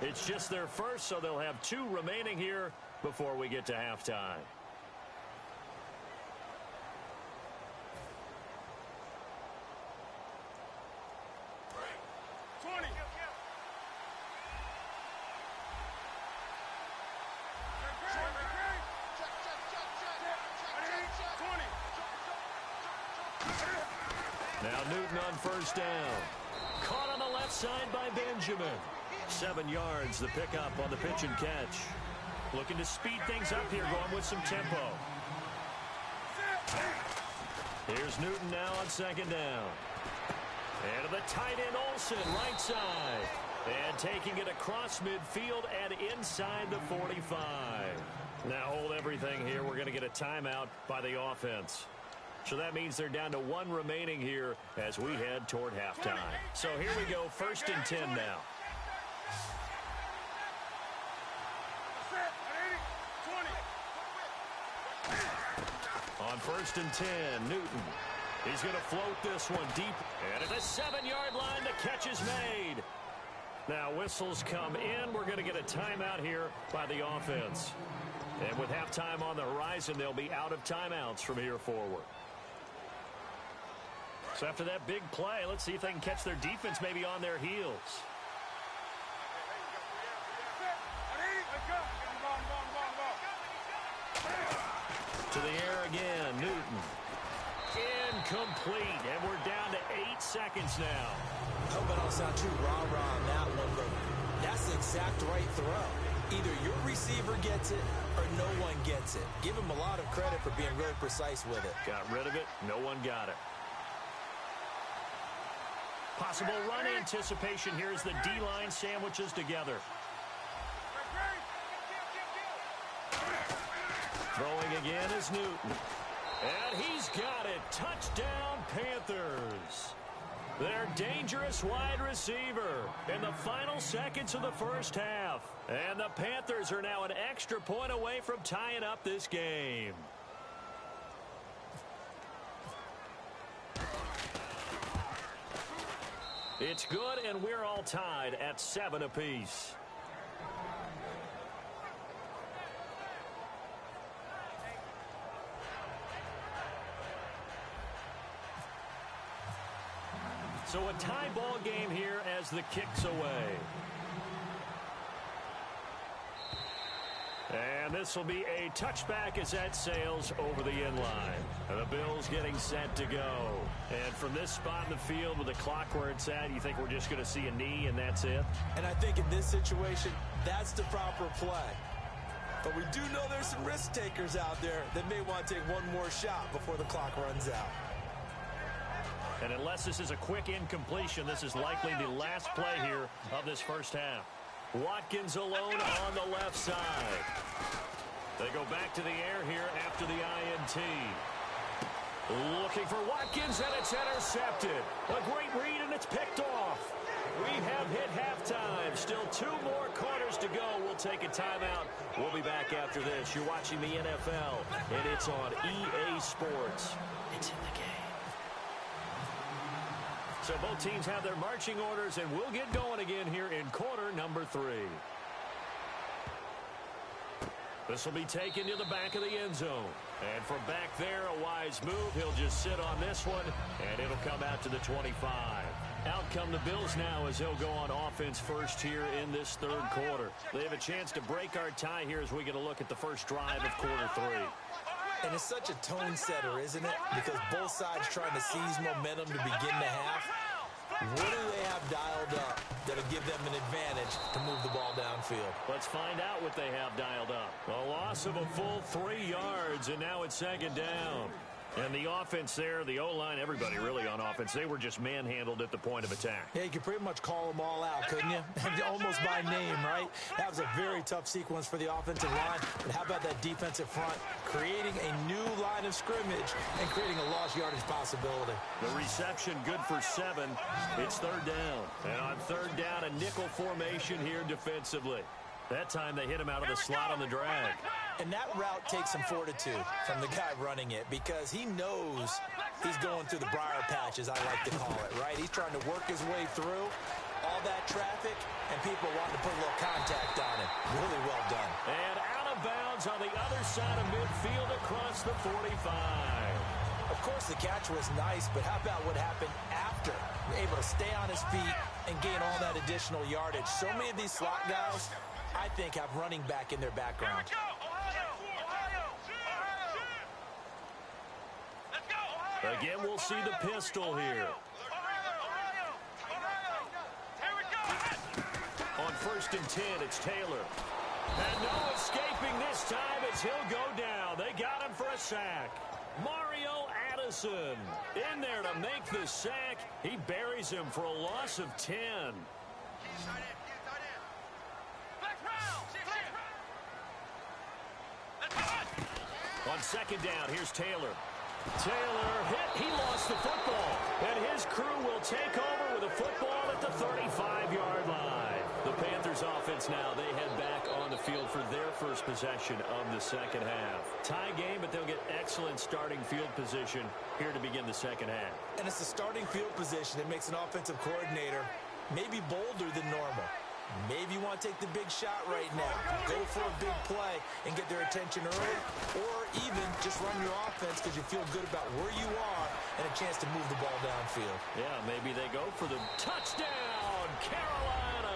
It's just their first, so they'll have 2 remaining here before we get to halftime. Now Newton on first down. Caught on the left side by Benjamin. 7 yards, the pickup on the pitch and catch. Looking to speed things up here, going with some tempo. Here's Newton now on second down. And to the tight end, Olsen, right side. And taking it across midfield and inside the 45. Now hold everything here. We're going to get a timeout by the offense. So that means they're down to 1 remaining here as we head toward halftime. So here we go, 1st and 10 now. On 1st and 10, Newton. He's going to float this one deep. And at the 7-yard line, the catch is made. Now whistles come in. We're going to get a timeout here by the offense. And with halftime on the horizon, they'll be out of timeouts from here forward. So after that big play, let's see if they can catch their defense maybe on their heels. To the air again, Newton. Incomplete, and we're down to 8 seconds now. I hope I don't sound too rah-rah on that one, but that's the exact right throw. Either your receiver gets it or no one gets it. Give him a lot of credit for being really precise with it. Got rid of it. No one got it. Possible run anticipation here as the D-line sandwiches together. Throwing again is Newton. And he's got it. Touchdown, Panthers. Their dangerous wide receiver in the final seconds of the first half. And the Panthers are now an extra point away from tying up this game. It's good, and we're all tied at 7 apiece. So a tie ball game here as the kick's away. And this will be a touchback as that sails over the end line. And the Bills getting set to go. And from this spot in the field with the clock where it's at, you think we're just going to see a knee and that's it? And I think in this situation, that's the proper play. But we do know there's some risk takers out there that may want to take one more shot before the clock runs out. And unless this is a quick incompletion, this is likely the last play here of this first half. Watkins alone on the left side. They go back to the air here after the INT. Looking for Watkins, and it's intercepted. A great read, and it's picked off. We have hit halftime. Still 2 more quarters to go. We'll take a timeout. We'll be back after this. You're watching the NFL, and it's on EA Sports. It's in the game. So both teams have their marching orders, and we'll get going again here in quarter number 3. This will be taken to the back of the end zone. And from back there, a wise move. He'll just sit on this one, and it'll come out to the 25. Out come the Bills now as they'll go on offense first here in this third quarter. They have a chance to break our tie here as we get a look at the first drive of quarter 3. And it's such a tone setter, isn't it? Because both sides trying to seize momentum to begin the half. What do they have dialed up that'll give them an advantage to move the ball downfield? Let's find out what they have dialed up. A loss of a full 3 yards, and now it's second down. And the offense there, the O-line, everybody really on offense, they were just manhandled at the point of attack. Yeah, you could pretty much call them all out, couldn't you? Almost by name, right? That was a very tough sequence for the offensive line. But how about that defensive front creating a new line of scrimmage and creating a lost yardage possibility? The reception good for 7. It's third down. And on third down, a nickel formation here defensively. That time they hit him out of the slot on the drag. And that route takes some fortitude from the guy running it because he knows he's going through the briar patches, I like to call it, right? He's trying to work his way through all that traffic and people wanting to put a little contact on him. Really well done. And out of bounds on the other side of midfield across the 45. Of course, the catch was nice, but how about what happened after? Able to stay on his feet and gain all that additional yardage. So many of these slot guys, I think, have running back in their background. Again, we'll see the pistol here. On 1st and 10, it's Taylor. And no escaping this time as he'll go down. They got him for a sack. Mario Addison in there to make the sack. He buries him for a loss of 10. On second down, here's Taylor. Taylor hit. He lost the football. And his crew will take over with a football at the 35-yard line. The Panthers offense now, they head back on the field for their first possession of the second half. Tie game, but they'll get excellent starting field position here to begin the second half. And it's the starting field position that makes an offensive coordinator maybe bolder than normal. Maybe you want to take the big shot right now. Go for a big play and get their attention early. Or even just run your offense because you feel good about where you are and a chance to move the ball downfield. Yeah, maybe they go for the touchdown, Carolina.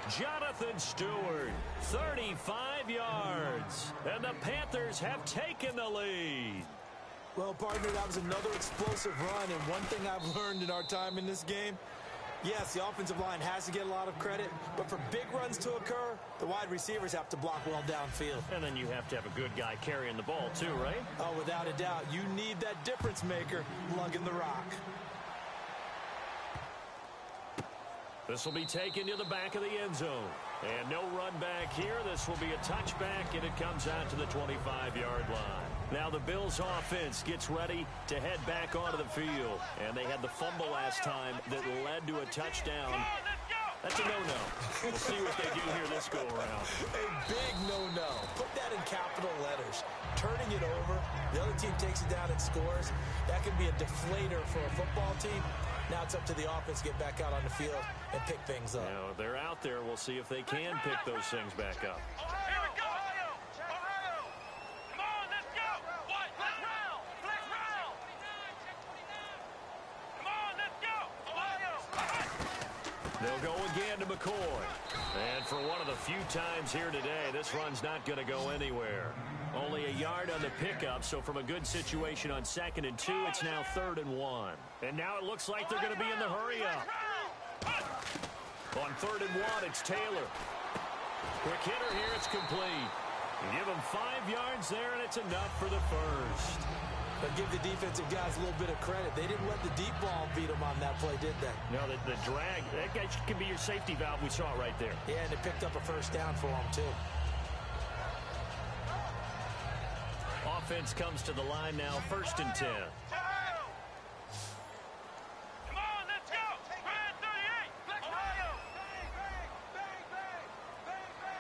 Jonathan Stewart, 35 yards. And the Panthers have taken the lead. Well, partner, that was another explosive run. And one thing I've learned in our time in this game, yes, the offensive line has to get a lot of credit, but for big runs to occur, the wide receivers have to block well downfield. And then you have to have a good guy carrying the ball too, right? Oh, without a doubt. You need that difference maker lugging the rock. This will be taken to the back of the end zone. And no run back here. This will be a touchback, and it comes out to the 25-yard line. Now the Bills offense gets ready to head back onto the field. And they had the fumble last time that led to a touchdown. That's a no-no. We'll see what they do here this go-around. A big no-no. Put that in capital letters. Turning it over, the other team takes it down and scores. That could be a deflator for a football team. Now it's up to the offense to get back out on the field and pick things up. Now, if they're out there, we'll see if they can pick those things back up. Here we go. Ohio. Come on, let's go. What? Flex round. Flex round. Come on, let's go. Ohio. They'll go again to McCoy. And for one of the few times here today, this run's not going to go anywhere. Only a yard on the pickup, so from a good situation on 2nd and 2, it's now 3rd and 1. And now it looks like they're going to be in the hurry up. On 3rd and 1, it's Taylor. Quick hitter here, it's complete. You give him 5 yards there, and it's enough for the first. But give the defensive guys a little bit of credit. They didn't let the deep ball beat them on that play, did they? No, the drag, that guy can be your safety valve. We saw it right there. Yeah, and they picked up a first down for them, too. Offense comes to the line now, 1st and 10. Come on, let's go. Red 38. Flex Ohio.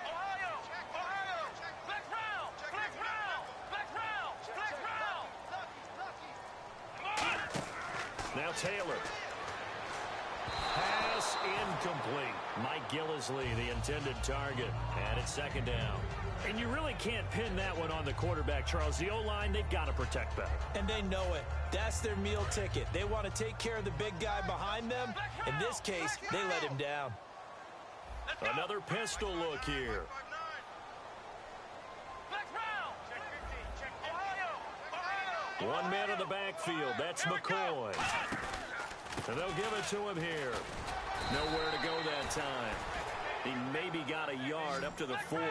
Ohio. Ohio. Flex round. Flex round. Flex round. Flex round. Come on. Now Taylor. Pass incomplete. Mike Gillisley, the intended target. And it's 2nd down. And you really can't pin that one on the quarterback, Charles. The O-line, they've got to protect better. And they know it. That's their meal ticket. They want to take care of the big guy behind them. In this case, they let him down. Another pistol look here. Flex round. Check 15. Check Ohio. One man in the backfield. That's McCoy. And they'll give it to him here. Nowhere to go that time. He maybe got a yard up to the 40.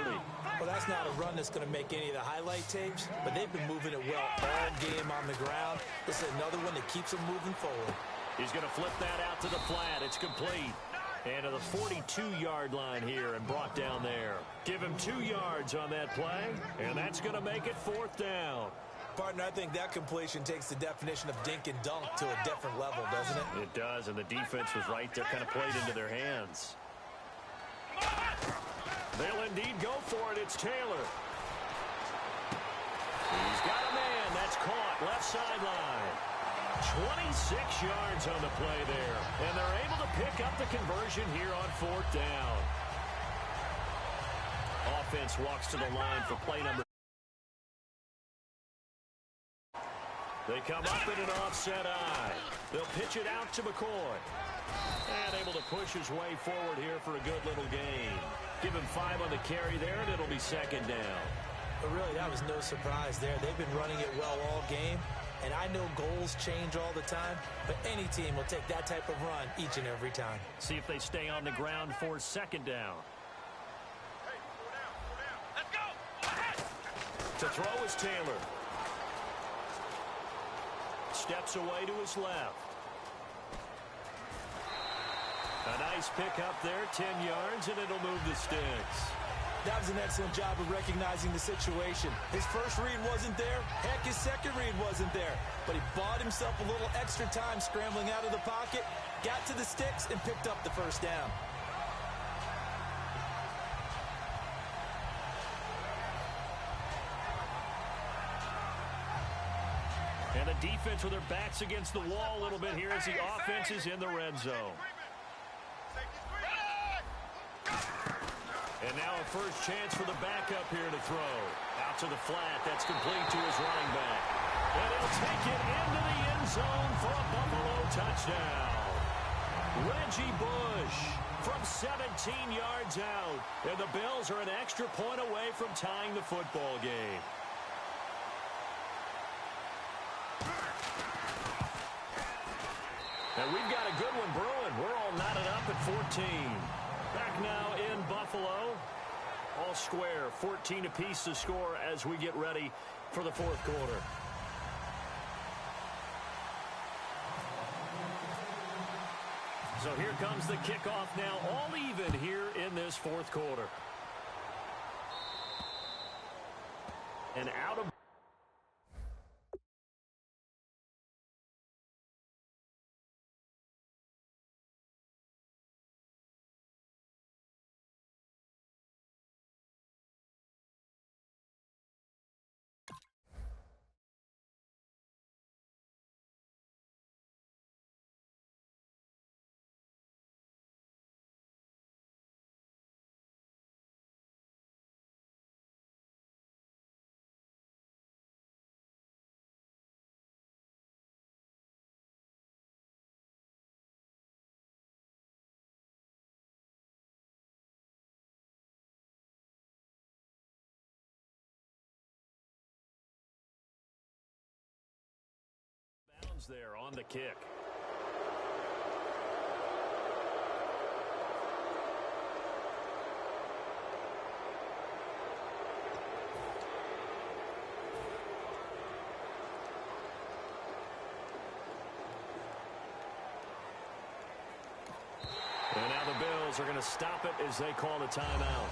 Well, that's not a run that's going to make any of the highlight tapes, but they've been moving it well all game on the ground. This is another one that keeps them moving forward. He's going to flip that out to the flat. It's complete. And to the 42-yard line here and brought down there. Give him 2 yards on that play, and that's going to make it 4th down. Partner, I think that completion takes the definition of dink and dunk to a different level, doesn't it? It does, and the defense was right there, kind of played into their hands. They'll indeed go for it. It's Taylor. He's got a man. That's caught. Left sideline. 26 yards on the play there. And they're able to pick up the conversion here on 4th down. Offense walks to the line for play number. They come up in an offset eye. They'll pitch it out to McCoy. And able to push his way forward here for a good little gain. Give him 5 on the carry there, and it'll be 2nd down. But really, that was no surprise there. They've been running it well all game. And I know goals change all the time, but any team will take that type of run each and every time. See if they stay on the ground for 2nd down. Let's go. To throw is Taylor. Steps away to his left. A nice pick up there, 10 yards, and it'll move the sticks. That was an excellent job of recognizing the situation. His first read wasn't there. Heck, his second read wasn't there. But he bought himself a little extra time scrambling out of the pocket, got to the sticks, and picked up the first down. And the defense with their backs against the wall a little bit here as the offense is in the red zone. And now a first chance for the backup here to throw. Out to the flat. That's complete to his running back. And he'll take it into the end zone for a Buffalo touchdown. Reggie Bush from 17 yards out. And the Bills are an extra point away from tying the football game. And we've got a good one brewing. We're all knotted up at 14. Back now in Buffalo. All square, 14 apiece to score as we get ready for the 4th quarter. So here comes the kickoff now, all even here in this fourth quarter. And out of bounds there on the kick. And now the Bills are going to stop it as they call a timeout.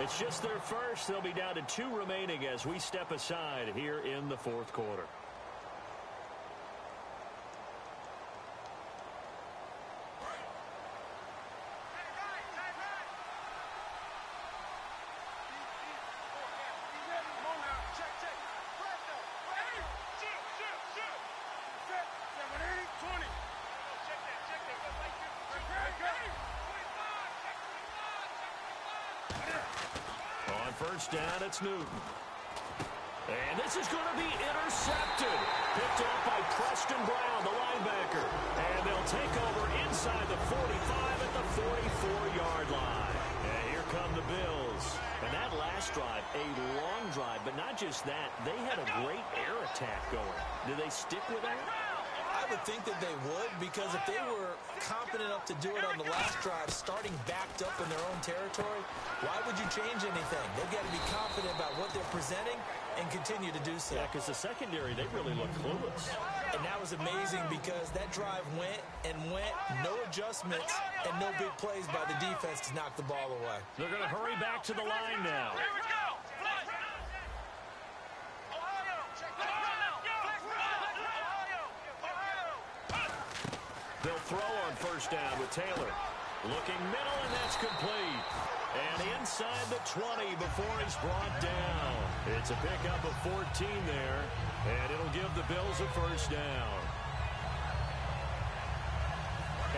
It's just their first. They'll be down to 2 remaining as we step aside here in the fourth quarter. First down, it's Newton. And this is going to be intercepted. Picked off by Preston Brown, the linebacker. And they'll take over inside the 45 at the 44-yard line. And here come the Bills. And that last drive, a long drive, but not just that. They had a great air attack going. Do they stick with that? I would think that they would, because if they were confident enough to do it on the last drive, starting backed up in their own territory, why would you change anything? They've got to be confident about what they're presenting and continue to do so. Yeah, because the secondary, they really look clueless. And that was amazing because that drive went and went, no adjustments, and no big plays by the defense to knock the ball away. They're going to hurry back to the line now. Here we go. They'll throw on first down with Taylor. Looking middle, and that's complete. And inside the 20 before he's brought down. It's a pickup of 14 there, and it'll give the Bills a first down.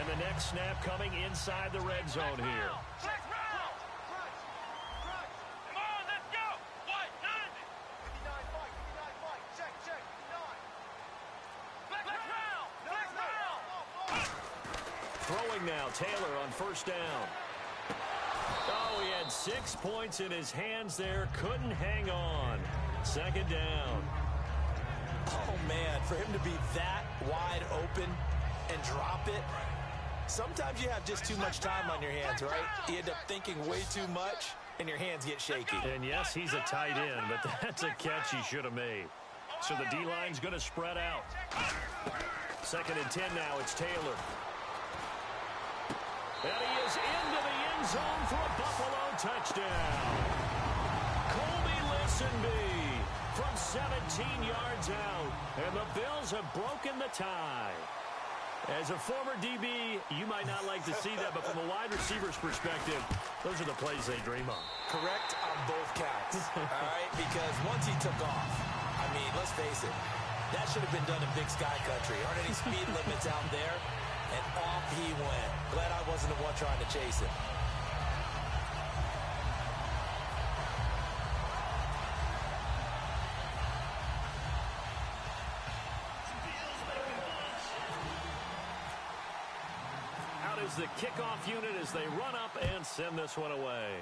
And the next snap coming inside the red zone here. Throwing now, Taylor on first down. Oh, he had 6 points in his hands there. Couldn't hang on. Second down. Oh, man, for him to be that wide open and drop it. Sometimes you have just too much time on your hands, right? You end up thinking way too much, and your hands get shaky. And, yes, he's a tight end, but that's a catch he should have made. So the D-line's going to spread out. 2nd and 10 now. It's Taylor. And he is into the end zone for a Buffalo touchdown. Colby Listenby from 17 yards out. And the Bills have broken the tie. As a former DB, you might not like to see that, but from a wide receiver's perspective, those are the plays they dream of. Correct on both counts, all right? Because once he took off, I mean, let's face it, that should have been done in Big Sky Country. Aren't any speed limits out there? And off he went. Glad I wasn't the one trying to chase him. Out is the kickoff unit as they run up and send this one away.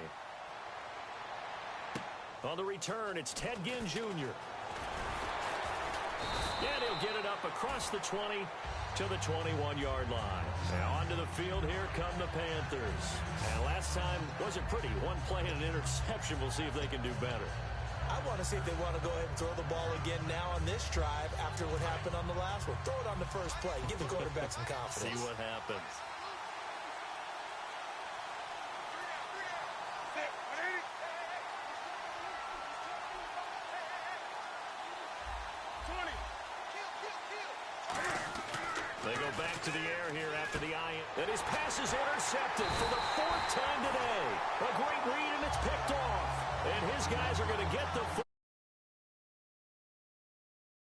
On the return, it's Ted Ginn Jr. And he'll get it up across the 20 to the 21-yard line. Now onto the field, here come the Panthers. And last time wasn't pretty. One play and an interception. We'll see if they can do better. I want to see if they want to go ahead and throw the ball again now on this drive after what happened on the last one. Throw it on the first play. Give the quarterback some confidence. See what happens. They go back to the air here after the eye. And his pass is intercepted for the 4th time today. A great read, and it's picked off. And his guys are going to get the...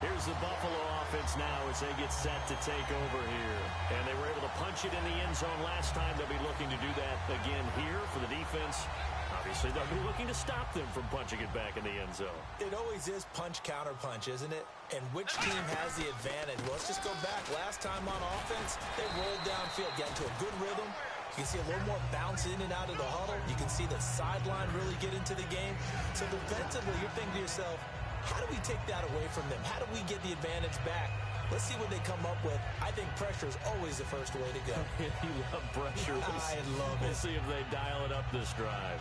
Here's the Buffalo offense now as they get set to take over here. And they were able to punch it in the end zone last time. They'll be looking to do that again here for the defense. Obviously, they'll be looking to stop them from punching it back in the end zone. It always is punch, counter punch, isn't it? And which team has the advantage? Well, let's just go back. Last time on offense, they rolled downfield, got into a good rhythm. You can see a little more bounce in and out of the huddle. You can see the sideline really get into the game. So defensively, you're thinking to yourself, how do we take that away from them? How do we get the advantage back? Let's see what they come up with. I think pressure is always the first way to go. You love pressure. I love it. We'll see if they dial it up this drive.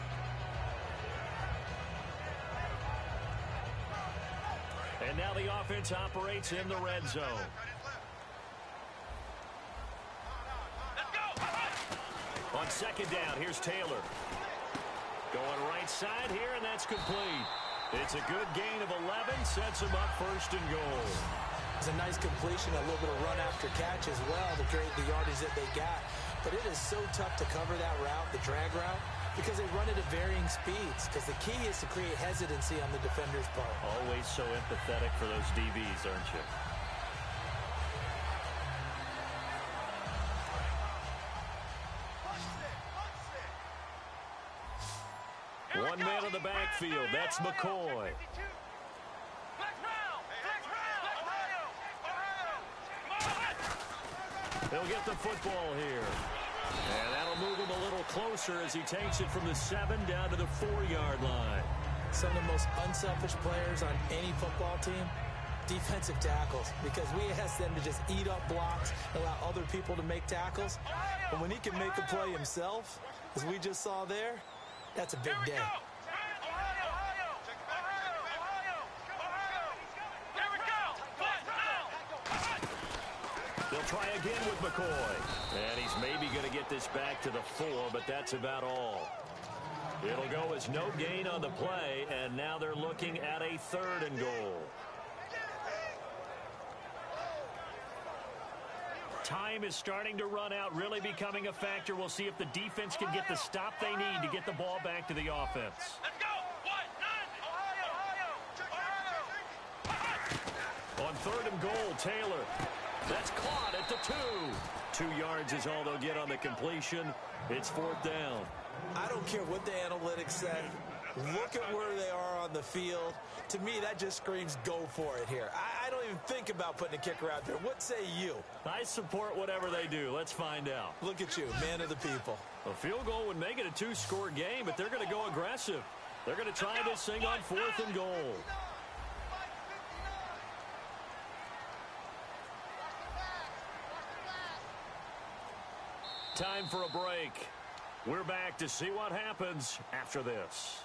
And now the offense operates in the red zone. On 2nd down, here's Taylor. Going right side here, and that's complete. It's a good gain of 11, sets him up 1st and goal. It's a nice completion, a little bit of run after catch as well to create the yardage that they got. But it is so tough to cover that route, the drag route, because they run it at varying speeds. Because the key is to create hesitancy on the defender's part. Always so empathetic for those DBs, aren't you? One man in the backfield. That's McCoy. He'll get the football here. And that'll move him a little closer as he takes it from the 7 down to the 4-yard line. Some of the most unselfish players on any football team, defensive tackles, because we ask them to just eat up blocks, allow other people to make tackles. But when he can make a play himself, as we just saw there, that's a big day. They'll try again with McCoy. And he's maybe going to get this back to the 4, but that's about all. It'll go as no gain on the play, and now they're looking at a 3rd and goal. Time is starting to run out, really becoming a factor. We'll see if the defense can get the stop they need to get the ball back to the offense. Let's go. 1-9. Ohio. On 3rd and goal, Taylor. That's caught at the 2. 2 yards is all they'll get on the completion. It's 4th down. I don't care what the analytics say. Look at where they are on the field. To me, that just screams go for it here. I don't even think about putting a kicker out there. What say you? I support whatever they do. Let's find out. Look at you, man of the people. A field goal would make it a 2-score game, but they're going to go aggressive. They're going to try this thing on 4th and goal. Time for a break. We're back to see what happens after this.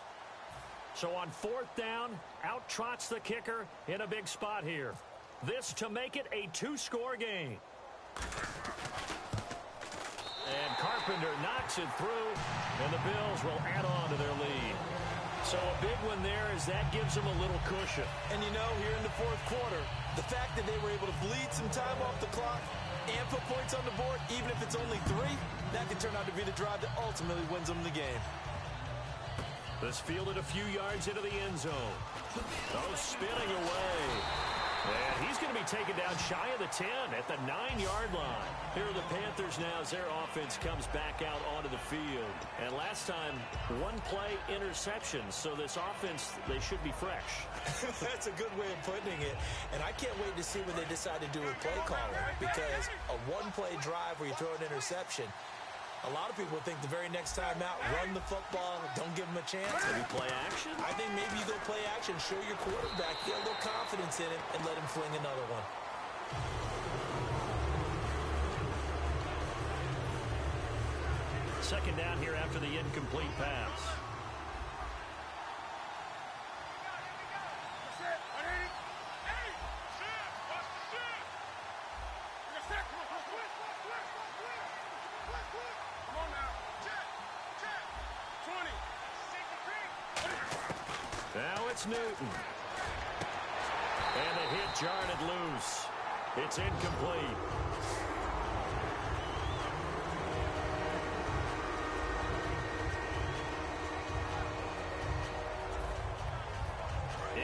So on 4th down, out trots the kicker in a big spot here. This to make it a 2-score game. And Carpenter knocks it through, and the Bills will add on to their lead. So a big one there as that gives them a little cushion. And you know, here in the 4th quarter, the fact that they were able to bleed some time off the clock and put points on the board, even if it's only 3, that could turn out to be the drive that ultimately wins them the game. This fielded a few yards into the end zone. Oh, spinning away. And he's going to be taken down shy of the 10 at the 9-yard line. Here are the Panthers now as their offense comes back out onto the field. And last time, 1-play interception. So this offense, they should be fresh. That's a good way of putting it. And I can't wait to see what they decide to do with play calling. Because a 1-play drive where you throw an interception, a lot of people think the very next time out, run the football, don't give them a chance. Maybe play action? I think maybe you go play action, show your quarterback, get a little confidence in him, and let him fling another one. Second down here after the incomplete pass. Now it's Newton. And the hit jarred it loose. It's incomplete.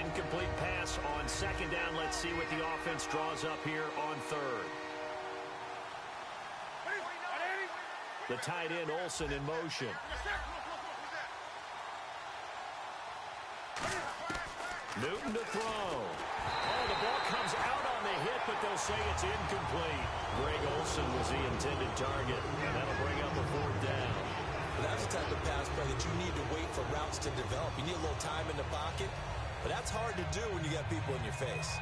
Incomplete pass on 2nd down. Let's see what the offense draws up here on 3rd. The tight end, Olsen, in motion. Newton to throw. Oh, the ball comes out on the hit, but they'll say it's incomplete. Greg Olsen was the intended target, and that'll bring up a 4th down. Well, that's the type of pass play that you need to wait for routes to develop. You need a little time in the pocket, but that's hard to do when you got people in your face.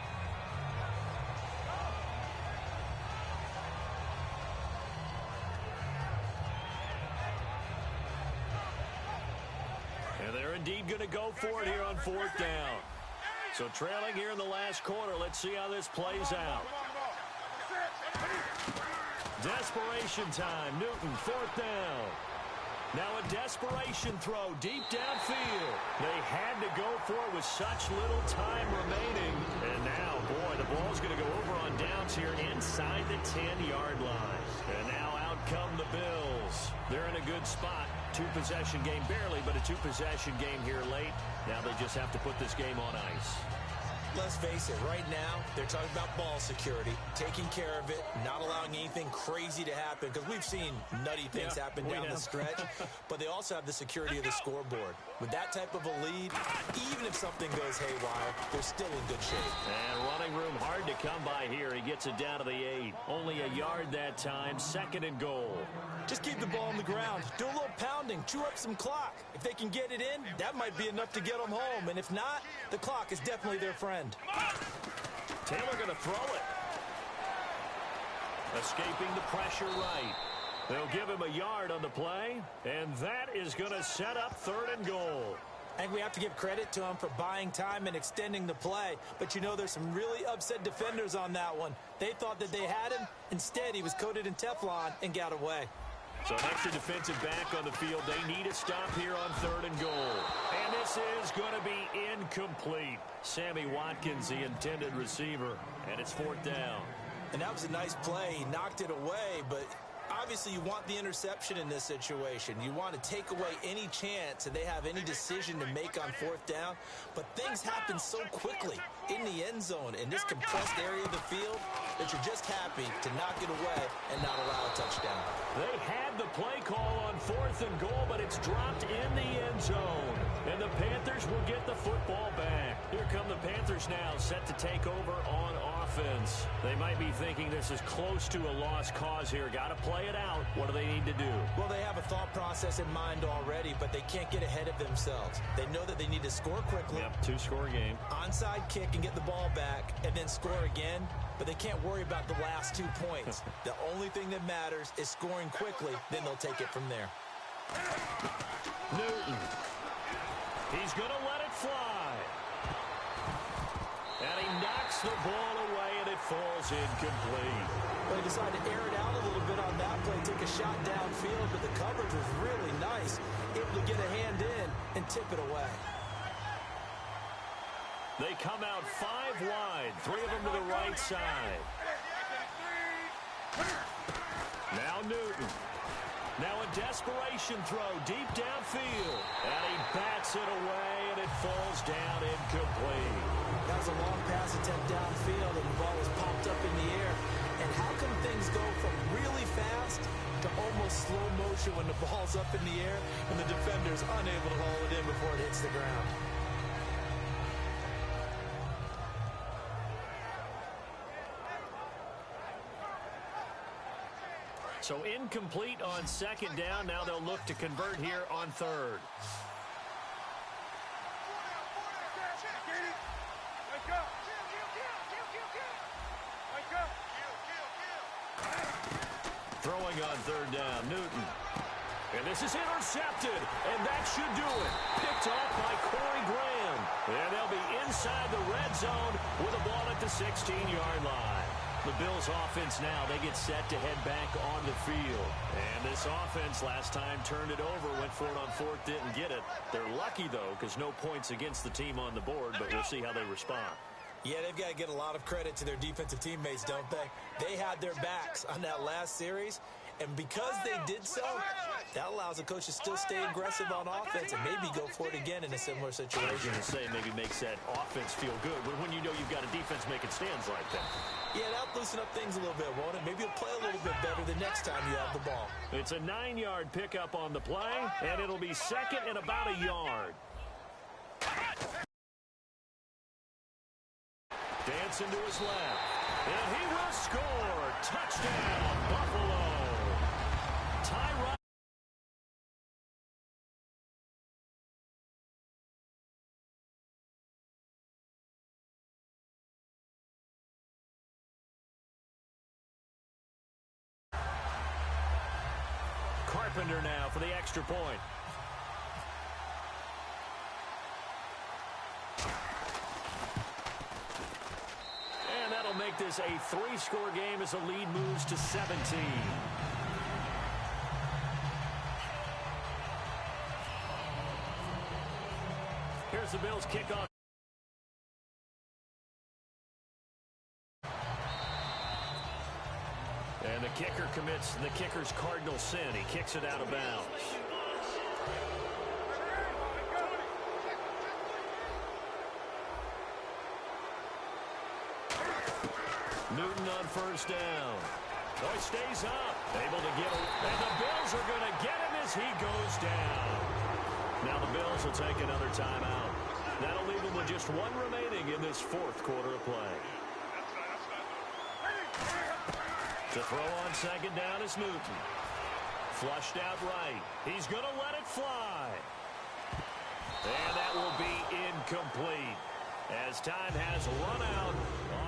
And they're indeed going to go for it here on 4th down. So trailing here in the last quarter. Let's see how this plays out. Desperation time. Newton, 4th down. Now a desperation throw deep downfield. They had to go for it with such little time remaining. And now, boy, the ball's going to go over on downs here inside the 10-yard line. And now out come the Bills. They're in a good spot. 2-possession game, barely, but a 2-possession game here late. Now they just have to put this game on ice. Let's face it, right now, they're talking about ball security, taking care of it, not allowing anything crazy to happen, because we've seen nutty things happen down the stretch, but they also have the security of the scoreboard. With that type of a lead, even if something goes haywire, they're still in good shape. And running room hard to come by here. He gets it down to the 8. Only a yard that time, 2nd and goal. Just keep the ball on the ground. Do a little pounding. Chew up some clock. If they can get it in, that might be enough to get them home. And if not, the clock is definitely their friend. Taylor going to throw it. Escaping the pressure right. They'll give him a yard on the play. And that is going to set up 3rd and goal. I think we have to give credit to him for buying time and extending the play. But, you know, there's some really upset defenders on that one. They thought that they had him. Instead, he was coated in Teflon and got away. So an extra defensive back on the field. They need a stop here on 3rd and goal. And this is going to be incomplete. Sammy Watkins, the intended receiver. And it's 4th down. And that was a nice play. He knocked it away, but obviously you want the interception in this situation. You want to take away any chance that they have any decision to make on fourth down. But things happen so quickly in the end zone in this compressed area of the field that you're just happy to knock it away and not allow a touchdown. They had the play call on 4th and goal, but it's dropped in the end zone. And the Panthers will get the football back. Here come the Panthers now, set to take over on offense. They might be thinking this is close to a lost cause here. Got to play it out. What do they need to do? Well, they have a thought process in mind already, but they can't get ahead of themselves. They know that they need to score quickly. Yep, 2-score game. Onside kick and get the ball back and then score again, but they can't worry about the last 2 points. The only thing that matters is scoring quickly, then they'll take it from there. Newton. He's going to let it fly. And he knocks the ball away, and it falls incomplete. Well, he decided to air it out a little bit on that play, take a shot downfield, but the coverage was really nice. Able to get a hand in and tip it away. They come out 5 wide, 3 of them to the right side. Now Newton. Now a desperation throw deep downfield. And he bats it away, and it falls down incomplete. That was a long pass attempt downfield, and the ball was popped up in the air. And how come things go from really fast to almost slow motion when the ball's up in the air and the defender's unable to haul it in before it hits the ground? So incomplete on 2nd down. Now they'll look to convert here on 3rd. Throwing on 3rd down, Newton. And this is intercepted, and that should do it. Picked off by Corey Graham. And they'll be inside the red zone with a ball at the 16-yard line. The Bills offense now, they get set to head back on the field. And this offense last time turned it over, went for it on 4th, didn't get it. They're lucky, though, because no points against the team on the board, but we'll see how they respond. Yeah, they've got to get a lot of credit to their defensive teammates, don't they? They had their backs on that last series, and because they did so, that allows the coach to still stay aggressive on offense and maybe go for it again in a similar situation. I was going to say maybe makes that offense feel good when you know you've got a defense making stands like that. Yeah, that'll loosen up things a little bit, won't it? Maybe you'll play a little bit better the next time you have the ball. It's a 9-yard pickup on the play, and it'll be 2nd and about a yard. Dancing to his left, and he will score. Touchdown, Buffalo. Tyrod. Carpenter now for the extra point. And that'll make this a 3-score game as the lead moves to 17. Here's the Bills kickoff. And the kicker commits the kicker's cardinal sin. He kicks it out of bounds. Newton on 1st down. Oh, he stays up. Able to get him. And the Bills are going to get him as he goes down. Now the Bills will take another timeout. That'll leave them with just 1 remaining in this 4th quarter of play. To throw on 2nd down is Newton. Flushed out right. He's going to let it fly. And that will be incomplete as time has run out on